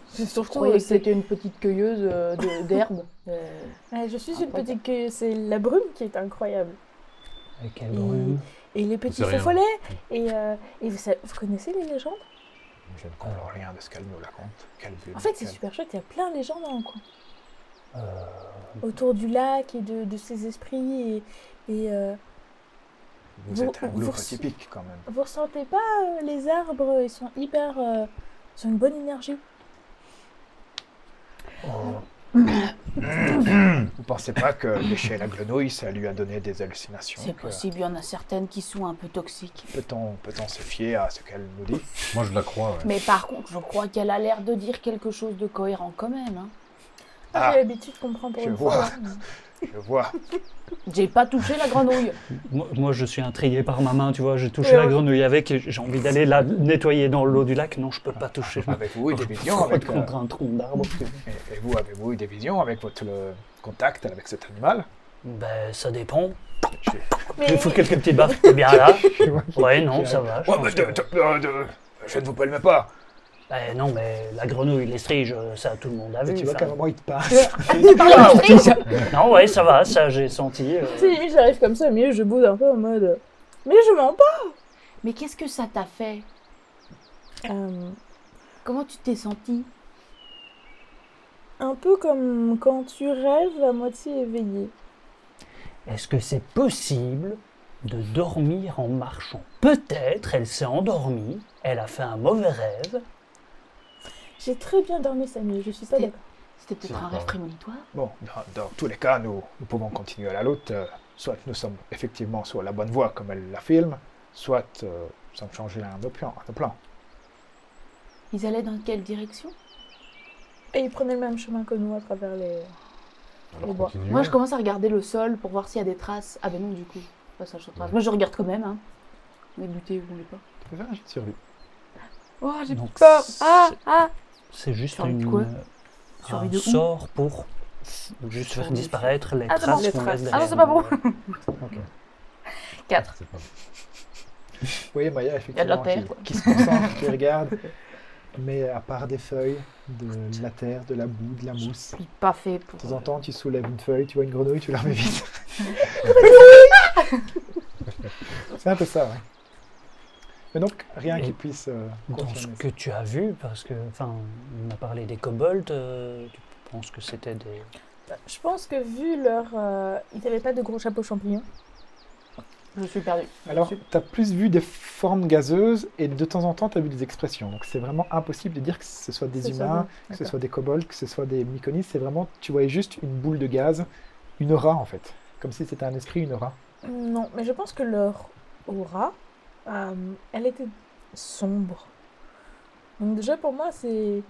C'est Je surtout croyais que c'était une petite cueilleuse d'herbe. je suis une petite cueilleuse, c'est la brume qui est incroyable. Et quelle brume. Et les petits C'est rien. feux follets. Et vous connaissez les légendes? Je ne comprends rien de ce qu'elle nous raconte. Quelle bulle, En fait, c'est quelle- super chouette, il y a plein de légendes dans le coin. autour du lac et de ces esprits et Vous êtes un vous- gloutre typique quand même. vous ressentez pas les arbres, ils sont hyper... ils ont une bonne énergie. Vous pensez pas que lécher la grenouille, ça lui a donné des hallucinations? C'est que- possible, il y en a certaines qui sont un peu toxiques. Peut-on se fier à ce qu'elle nous dit? Moi, je la crois, ouais. Mais par contre, je crois qu'elle a l'air de dire quelque chose de cohérent quand même. Hein. Ah, J'ai l'habitude qu'on prend pour je une vois. fois. hein. Je vois. J'ai pas touché la grenouille. Moi, je suis intrigué par ma main, tu vois, j'ai touché Et la on- grenouille avec et j'ai envie d'aller la nettoyer dans l'eau du lac. Non, je peux pas toucher. Avez-vous eu des Je visions frotte avec... contre un tronc d'arbre. Et vous, avez-vous eu des visions avec votre contact avec cet animal? Ben, ça dépend. J'ai- Mais Il faut quelques petites baffes. T'es bien là? je vois qu'il- Ouais, non, ça va. je Ouais, pense mais que- je ne vous palme pas. Ben, non, mais la grenouille, les striges, ça tout le monde a vu. Et tu vois enfin. qu'à un moment, il te passe. Non, ouais, ça va, ça j'ai senti. si limite j'arrive comme ça, mais je boude un peu en mode... Mais je mens pas. Mais qu'est-ce que ça t'a fait? Comment tu t'es senti? Un peu comme quand tu rêves à moitié éveillé. Est-ce que c'est possible de dormir en marchant? Peut-être, elle s'est endormie, elle a fait un mauvais rêve. J'ai très bien dormi cette nuit, je suis pas C'était- d'accord. C'était peut-être C'est un pas rêve vrai. prémonitoire? Bon, dans tous les cas, nous pouvons continuer à la lutte. Soit nous sommes effectivement sur la bonne voie, comme elle l'affirme, soit nous sommes changés à un plan. Ils allaient dans quelle direction? Et ils prenaient le même chemin que nous à travers les... Alors, bois. continuez. Moi, je commence à regarder le sol pour voir s'il y a des traces. Ah ben non, du coup, passage sur traces. Moi, je regarde quand même, hein. Mais buter, vous voulez pas. Tu peux faire un jet de survie. Oh, j'ai Donc, peur. c'est- Ah. C'est juste Survie de une, quoi? un Survie de où? sort pour juste faire Survie. disparaître les Ah, c'est traces bon. qu'on Les laisse traces. Ah non, derrière c'est pas nous. bon. Ok. 4. C'est pas- Vous voyez Maya, Il y a de effectivement, la terre, quoi. qui se concentre, qui regarde, mais à part des feuilles, de la terre, de la boue, de la Je mousse. suis pas fait pour... De temps en temps, tu soulèves une feuille, tu vois une grenouille, tu la remets vite. C'est un peu ça, ouais. Mais donc, rien Et qui puisse Dans ce confirmer que tu as vu, parce que, enfin, on a parlé des kobolds, tu penses que c'était des... Je pense que vu leur... ils n'avaient pas de gros chapeaux champignons. Je suis perdue. ça. Alors, tu as plus vu des formes gazeuses et de temps en temps, tu as vu des expressions. Donc, c'est vraiment impossible de dire que ce soit des C'est ça, humains, oui. que ce D'accord. soit des kobolds, que ce soit des myconides. C'est vraiment, tu voyais juste une boule de gaz, une aura en fait. Comme si c'était un esprit, une aura. Non, mais je pense que leur aura, elle était sombre. Donc déjà pour moi, c'est...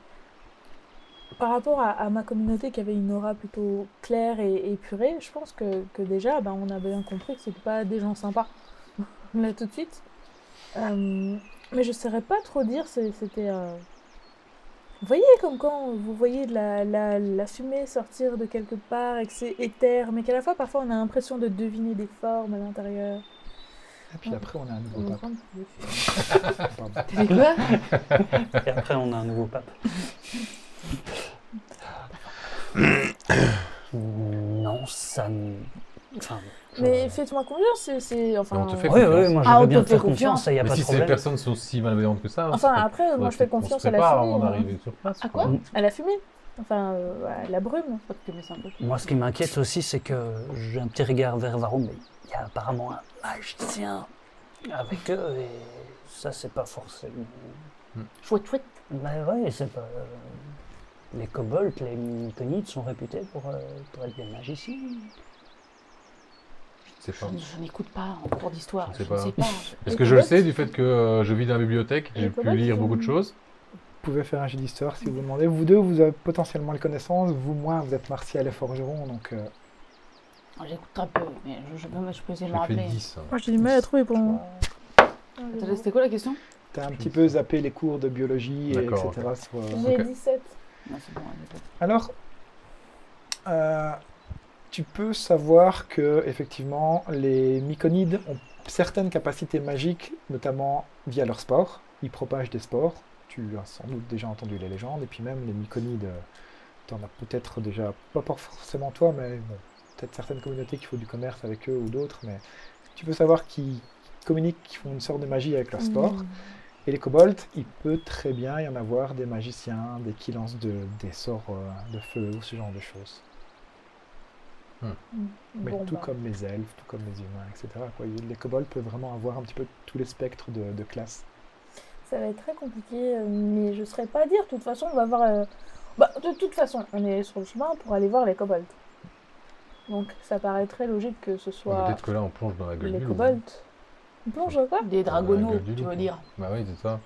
Par rapport à ma communauté qui avait une aura plutôt claire et épurée, je pense que déjà, ben, on a bien compris que c'était pas des gens sympas. Là tout de suite. Mais je saurais pas trop dire, c'était... Vous voyez comme quand vous voyez de la fumée sortir de quelque part et que c'est éther, mais qu'à la fois parfois on a l'impression de deviner des formes à l'intérieur. Et puis après, on a un On nouveau est en pape. train de- Pardon. T'as dit quoi? Et après, on a un nouveau pape. Non, ça... Enfin... Mais faites-moi confiance, c'est... Enfin, Mais on te fait Oui, confiance. oui, moi je Ah, veux on bien te te fait faire confiance, il n'y a Mais pas si de ces problème. personnes sont si malveillantes que ça, Enfin, c'est- après, moi faudrait je fais qu'on se confiance à la prépare fumée. avant moi. d'arriver sur place. À quoi? À la fumée. Enfin, à la brume. Pas que t'aimais ça un peu. Moi, ce qui m'inquiète aussi, c'est que j'ai un petit regard vers Varro, mais il y a apparemment un magicien avec eux, et ça, c'est pas forcément... Chouette, chouette. Bah ouais, c'est pas... Les kobolds, les myconides sont réputés pour être des magiciens. Je sais pas. Je n'écoute pas en cours d'histoire. Je sais Je pas. ne sais pas. Est-ce que je le sais du fait que je vis dans la bibliothèque, Les j'ai pu kobolds, lire ils beaucoup ont- de choses? Vous pouvez faire un jet d'histoire si vous demandez. Vous deux, vous avez potentiellement les connaissances. Vous, moins, vous êtes martial et forgeron. Donc, J'écoute très peu, mais je peux essayer de me J'ai fait rappeler. 10. hein. Moi j'ai du mal à trouver pour moi. Attendez, c'était quoi la question? tu as un petit peu zappé les cours de biologie, et D'accord, etc. sur, J'ai Ok. 17. Non, c'est bon, elle est faite. Alors, tu peux savoir que effectivement, les myconides ont certaines capacités magiques, notamment via leur sport. Ils propagent des spores. Tu as sans doute déjà entendu les légendes. Et puis même les myconides, tu en as peut-être déjà, pas forcément toi, mais bon, peut-être certaines communautés qui font du commerce avec eux ou d'autres. Mais tu peux savoir qu'ils communiquent, qu'ils font une sorte de magie avec leur sport. Et les kobolds, il peut très bien y en avoir des magiciens, des qui lancent des sorts de feu ou ce genre de choses. Mais Bon, tout bah, comme les elfes, tout comme les humains, etc. quoi. Les kobolds peuvent vraiment avoir un petit peu tous les spectres de classes. ça va être très compliqué, mais je ne saurais pas dire. De toute façon, on va voir. Bah, de toute façon, on est sur le chemin pour aller voir les kobolds. Donc, ça paraît très logique que ce Ouais, soit peut-être que là, on plonge dans la gueule les du loup. kobolds. On plonge dans quoi? Des la dragonaux, gueule du tu loup, veux quoi. dire. Bah oui, c'est ça.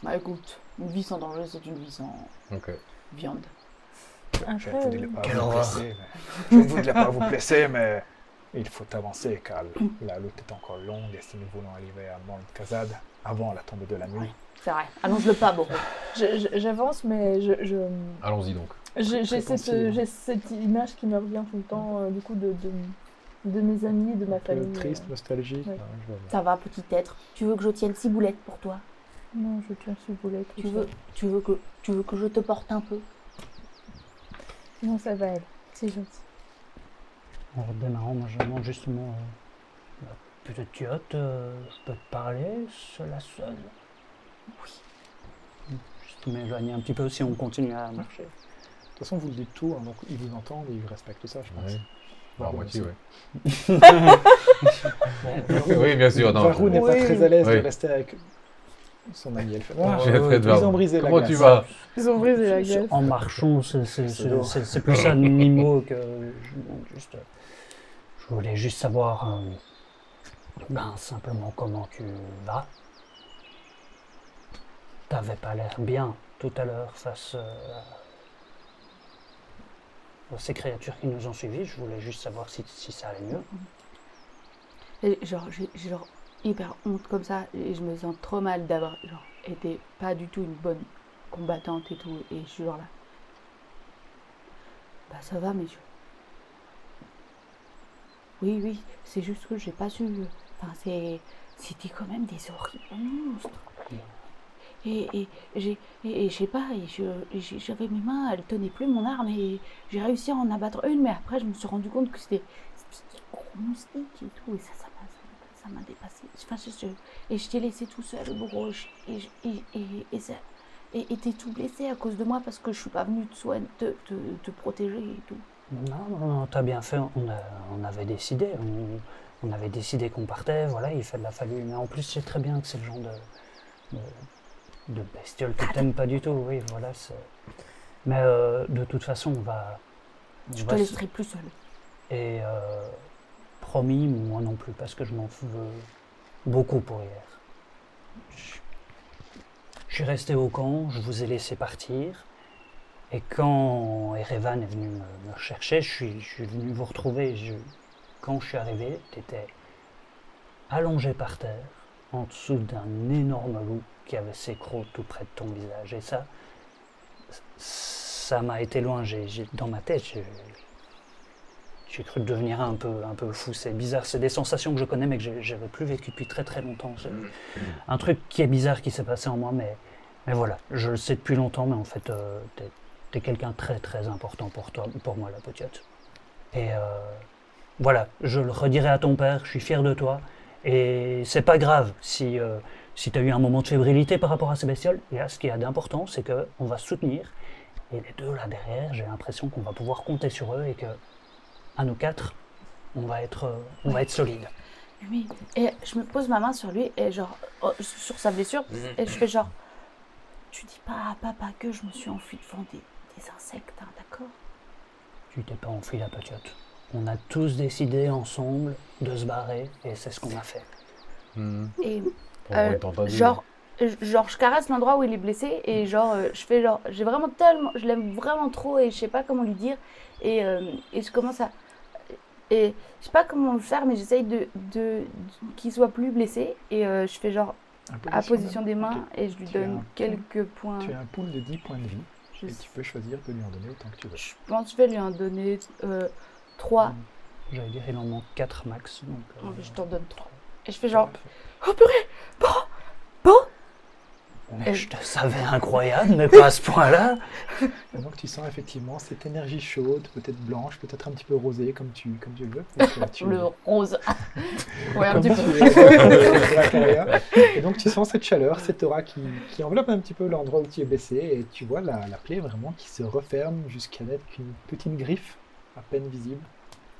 Bah écoute, une vie sans danger, c'est une vie sans Ok. viande. Je ne voudrais pas Quelle vous horreur. blesser, je ne voudrais pas vous blesser, mais il faut avancer car la route est encore longue et si nous voulons arriver à Mont Kazad avant la tombée de la nuit. C'est vrai. Annonce-le pas, Boro. J'avance, mais Allons-y donc. j'ai Très pensif. j'ai cette image qui me revient tout le temps, du coup, de mes amis, de ma Un peu famille. triste, nostalgique. Ouais. Ouais, je vois bien. Ça va, petit être. Tu veux que je tienne Ciboulette pour toi? Non, je tiens ce boulet. Tu veux que je te porte un peu? Non, ça va, elle. C'est gentil. En redémarrant, moi je demande justement peut-être Tiote, je peux te parler, seule à seule. Oui. Juste m'éloigner un petit peu si on continue à marcher. De toute façon, vous le dites tout, hein, donc ils vous entendent et ils respectent ça, je pense. Ouais. Varun À moitié, aussi. ouais. Oui, bien sûr. Non, Varun n'est pas Oui. très à l'aise de Oui. rester avec son ami elfe. J'ai la tête Ils Varun. ont brisé la Comment glace. tu vas? Ils ont brisé la gueule. En marchant, c'est lourd. plus ça Nimo que je demande juste. Je voulais juste savoir simplement comment tu vas. T'avais pas l'air bien tout à l'heure face à ces créatures qui nous ont suivis. Je voulais juste savoir si ça allait mieux. Et genre, j'ai genre hyper honte comme ça et je me sens trop mal d'avoir genre été pas du tout une bonne combattante et tout et je suis genre là. Bah ça va messieurs. Oui oui, c'est juste que j'ai pas su. Enfin c'était quand même des horribles monstres. Et je sais pas, j'avais mes mains, elles tenaient plus mon arme et j'ai réussi à en abattre une, mais après je me suis rendu compte que c'était des gros moustiques et tout, et ça m'a dépassé. Enfin, et je t'ai laissé tout seul, Boro, et t'es tout blessé à cause de moi parce que je suis pas venue te protéger et tout. Non, t'as bien fait. On avait décidé. On avait décidé qu'on partait. Voilà, il a fallu. Mais en plus, c'est très bien que c'est le genre de bestiole que t'aimes pas du tout. Oui, voilà. Mais de toute façon, on va. Je te laisserai plus seule. Et promis, moi non plus, parce que je m'en veux beaucoup pour hier. Je suis resté au camp, je vous ai laissé partir. Et quand Erevan est venu me chercher, je suis venu vous retrouver. Quand je suis arrivé, tu étais allongé par terre, en dessous d'un énorme loup qui avait ses crocs tout près de ton visage. Et ça m'a été loin. Dans ma tête, j'ai cru devenir un peu fou. C'est bizarre, c'est des sensations que je connais mais que j'avais plus vécu depuis très très longtemps. C'est un truc qui est bizarre qui s'est passé en moi, mais voilà, je le sais depuis longtemps, mais en fait, t'es quelqu'un de très très important pour moi, la petite. Et voilà, je le redirai à ton père, je suis fier de toi, et c'est pas grave si t'as eu un moment de fébrilité par rapport à ces bestioles. Et là, ce qu'il y a d'important, c'est qu'on va se soutenir, et les deux là derrière, j'ai l'impression qu'on va pouvoir compter sur eux, et que à nous quatre, on va être solides. Oui, et je me pose ma main sur lui, et genre, sur sa blessure, et je fais genre, tu dis pas à papa que je me suis enfuie devant des insectes, hein, d'accord? Tu t'es pas enfui, la petite. On a tous décidé ensemble de se barrer, et c'est ce qu'on a fait. Et Genre. genre, je caresse l'endroit où il est blessé, et genre, je fais genre, je l'aime vraiment trop, et je sais pas comment lui dire, et je commence à... Et je sais pas comment le faire, mais j'essaye de qu'il soit plus blessé, et je fais genre à position des mains, Ok. et je lui Tu as donne un quelques points. Tu as un pool de 10 points de vie Je, et tu peux choisir de lui en donner autant que tu veux. je pense que je vais lui en donner 3. J'allais dire, il en manque 4 max. Donc, Je t'en donne 3. Et je fais genre, Parfait. oh purée, bon. mais je te savais incroyable, mais pas à ce point-là. Et donc tu sens effectivement cette énergie chaude, peut-être blanche, peut-être un petit peu rosée, comme tu veux. Donc, Le rose. Ouais, un comme petit peu. tu es Dracaria. Et donc tu sens cette chaleur, cette aura qui enveloppe un petit peu l'endroit où tu es blessé, et tu vois la plaie vraiment qui se referme jusqu'à n'être qu'une petite griffe à peine visible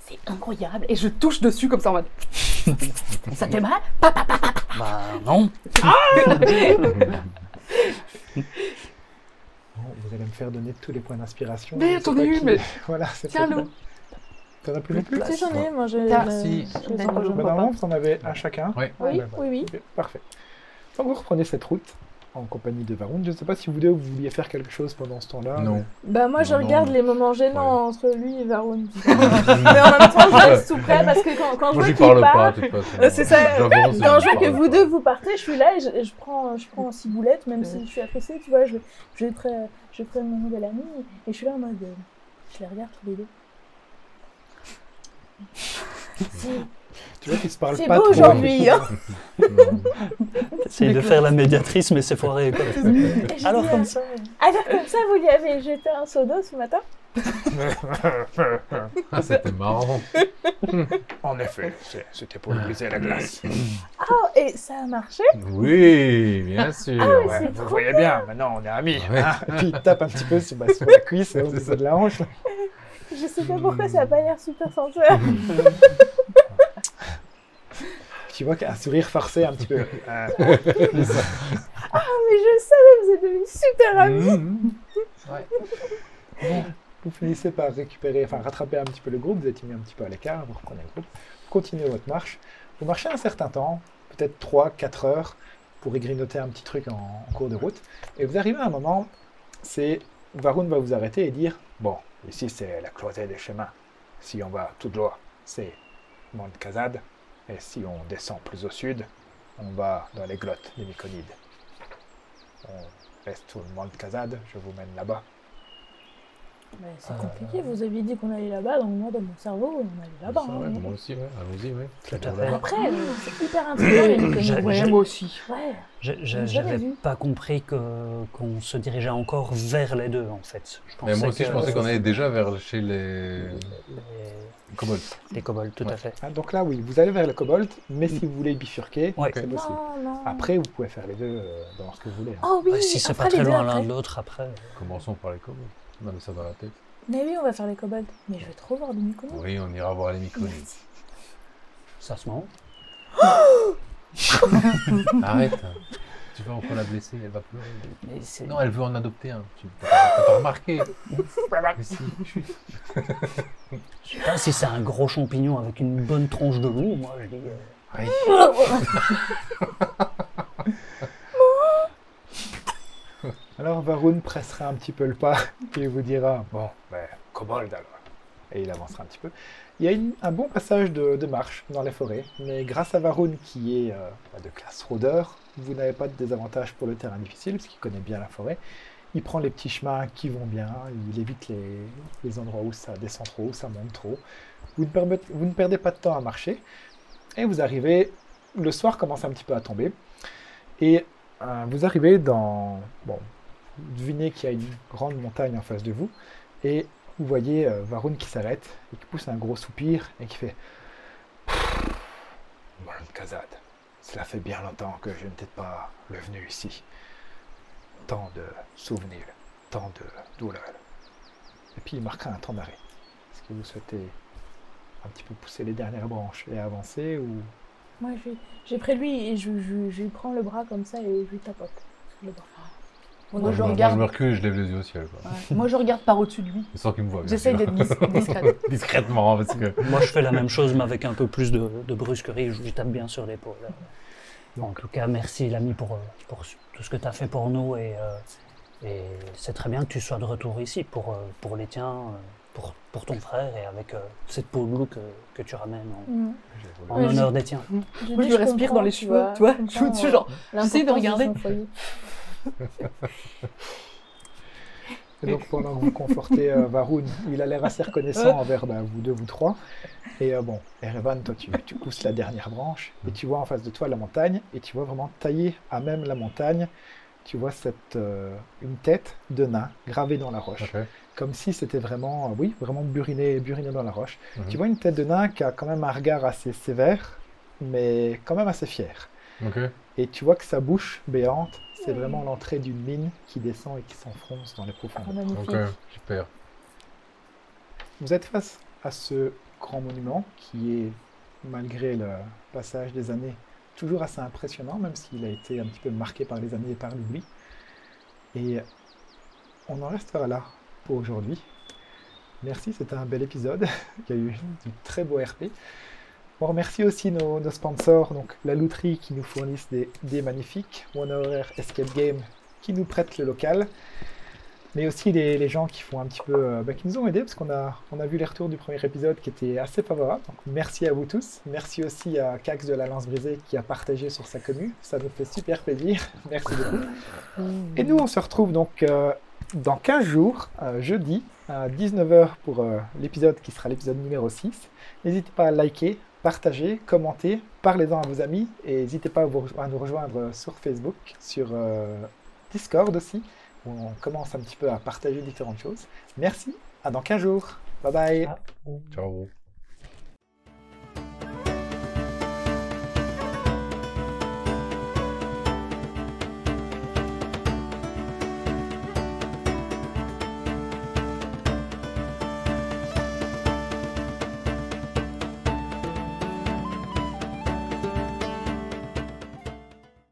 c'est incroyable. Et je touche dessus comme ça en mode. Ça te fait mal? Bah non. Bon, vous allez me faire donner tous les points d'inspiration. Mais Je sais t'en pas as eu, qui- mais. Voilà, c'est Tiens-le. pas- T'en as plus non plus? Si, j'en ai, moi j'ai. Merci. je les Ben, envoie, je je vois Normalement, pas. vous en avez un chacun. Oui. Oui, Ben, oui, oui. Ok, parfait. Donc vous reprenez cette route en compagnie de Varun. Je ne sais pas si vous deux vous vouliez faire quelque chose pendant ce temps-là. Non. Bah moi je Non, regarde non. les moments gênants Ouais. entre lui et Varun. Mais en même temps je reste tout près parce que quand je Moi, vois j'y qu'il parle pas, part, de toute façon. c'est ça. J'avance et quand je j'y vois que parle vous pas. deux vous partez, je suis là et je prends Ciboulette, même si je suis affaissée, tu vois, je prends mon nouvel ami et je suis là en mode, je les regarde tous les deux. Tu vois qu'ils se parlent C'est pas beau trop. aujourd'hui, hein. Non. T'essayes de faire la médiatrice, mais c'est foiré. Quoi. Et je Alors dis, comme ça. alors comme ça, vous lui avez jeté un seau d'eau ce matin? Ah, c'était marrant. En effet, c'était pour briser la glace. Oh, et ça a marché? Oui, bien sûr. Ah, Ouais, c'est vous trop voyez bien, maintenant on est amis. Ouais. Hein. Et puis il tape un petit peu sur la cuisse et au niveau de la hanche. Je sais pas pourquoi ça a pas l'air super sensuel. Tu vois qu'un sourire forcé un petit peu. Ah, mais je savais, vous êtes devenus super amis. Bon, vous finissez par rattraper un petit peu le groupe, vous êtes mis un petit peu à l'écart, vous reprenez le groupe, vous continuez votre marche. Vous marchez un certain temps, peut-être 3-4 heures, pour y grignoter un petit truc en cours de route. Et vous arrivez à un moment, Varun va vous arrêter et dire « Bon, ici c'est la croisée des chemins. Si on va tout droit, c'est Mont Kazad. Et si on descend plus au sud, on va dans les glottes des Myconides. On reste tout le Mont Kazad, je vous mène là-bas. » Mais c'est compliqué, vous aviez dit qu'on allait là-bas, donc moi dans mon cerveau, on allait là-bas. Ça, hein. ouais, moi aussi, ouais. Allons-y, ouais. Tout à fait. Après, c'est hyper intriguant les Myconides. J'ai- Ouais, moi aussi. Ouais. J'avais jamais vu. pas compris qu'on se dirigeait encore vers les deux, en fait. Mais moi aussi, je pensais qu'on allait déjà chez les kobolds. Les kobolds, tout Ouais. à fait. Ah, donc là, oui, vous allez vers le kobold, mais si vous voulez bifurquer, Ouais. c'est possible. Non, non. Après, vous pouvez faire les deux dans ce que vous voulez. hein. Oh oui, Ouais, si c'est après pas très les deux loin après. l'un de l'autre, après. Commençons par les kobolds. On avait ça dans la tête. Mais oui, on va faire les kobolds. Mais je vais trop voir des Myconides. Oui, on ira voir les Myconides. Ça se mange. Arrête. Tu vas encore la blesser, elle va pleurer. Mais c'est- Non, elle veut en adopter un. T'as pas remarqué. Mais si. Je sais pas si c'est un gros champignon avec une bonne tronche de loup, moi je dis. Oui. Alors Varun pressera un petit peu le pas et vous dira « Bon, kobold alors ». Et il avancera un petit peu. Il y a un bon passage de marche dans les forêts, mais grâce à Varun qui est de classe rôdeur, vous n'avez pas de désavantage pour le terrain difficile, parce qu'il connaît bien la forêt. Il prend les petits chemins qui vont bien, il évite les endroits où ça descend trop, où ça monte trop. Vous ne perdez pas de temps à marcher, et vous arrivez, le soir commence un petit peu à tomber, et vous arrivez dans... Bon, vous devinez qu'il y a une grande montagne en face de vous, et vous voyez Varun qui s'arrête, et qui pousse un gros soupir, et qui fait « Mont Kazad, cela fait bien longtemps que je n'étais pas revenu ici. Tant de souvenirs, tant de douleurs. » Et puis il marquera un temps d'arrêt. Est-ce que vous souhaitez un petit peu pousser les dernières branches et avancer, ou... Moi, j'ai pris lui et je lui prends le bras comme ça et je lui tapote sur le bras. Moi, je Moi, regarde. je me recule et je lève les yeux au ciel. Quoi. Ouais. Moi, je regarde par au-dessus de lui. Sans qu'il me voit. bien J'essaye sûr. d'être discrète. Discrètement, parce que. Moi je fais la même chose, mais avec un peu plus de brusquerie, je lui tape bien sur l'épaule. En tout cas, merci l'ami pour tout ce que tu as fait pour nous et c'est très bien que tu sois de retour ici pour les tiens, pour ton frère et avec cette peau de loup que tu ramènes en Ouais, honneur des tiens. Moi, je lui respire dans les cheveux, tu vois. Je suis au-dessus, genre. J'essaie de regarder. Et donc pendant que vous confortez Varun, il a l'air assez reconnaissant envers vous deux, vous trois. Et bon, Erevan, toi tu pousses la dernière branche et tu vois en face de toi la montagne et tu vois vraiment taillé à même la montagne, tu vois une tête de nain gravée dans la roche. Ok. Comme si c'était vraiment, vraiment buriné dans la roche. Mhm. Tu vois une tête de nain qui a quand même un regard assez sévère, mais quand même assez fier. Ok. Et tu vois que sa bouche béante, c'est vraiment l'entrée d'une mine qui descend et qui s'enfonce dans les profondeurs. Magnifique. Ok, super. Vous êtes face à ce grand monument qui est, malgré le passage des années, toujours assez impressionnant, même s'il a été un petit peu marqué par les années et par l'oubli. Et on en restera là pour aujourd'hui. Merci, c'était un bel épisode. Il y a eu du très beau RP. On remercie aussi nos sponsors, donc la Louterie qui nous fournissent des dés magnifiques, One Escape Game qui nous prête le local, mais aussi les gens qui font un petit peu, qui nous ont aidés parce qu'on a vu les retours du premier épisode qui étaient assez favorables. Donc merci à vous tous. Merci aussi à Cax de la Lance Brisée qui a partagé sur sa commu. Ça nous fait super plaisir. Merci beaucoup. Et nous, on se retrouve donc dans 15 jours, jeudi, à 19 h pour l'épisode qui sera l'épisode numéro 6. N'hésitez pas à liker, partager, commenter, parlez-en à vos amis et n'hésitez pas à nous rejoindre sur Facebook, sur Discord aussi, où on commence un petit peu à partager différentes choses. Merci, à dans 15 jours. Bye bye. Ciao.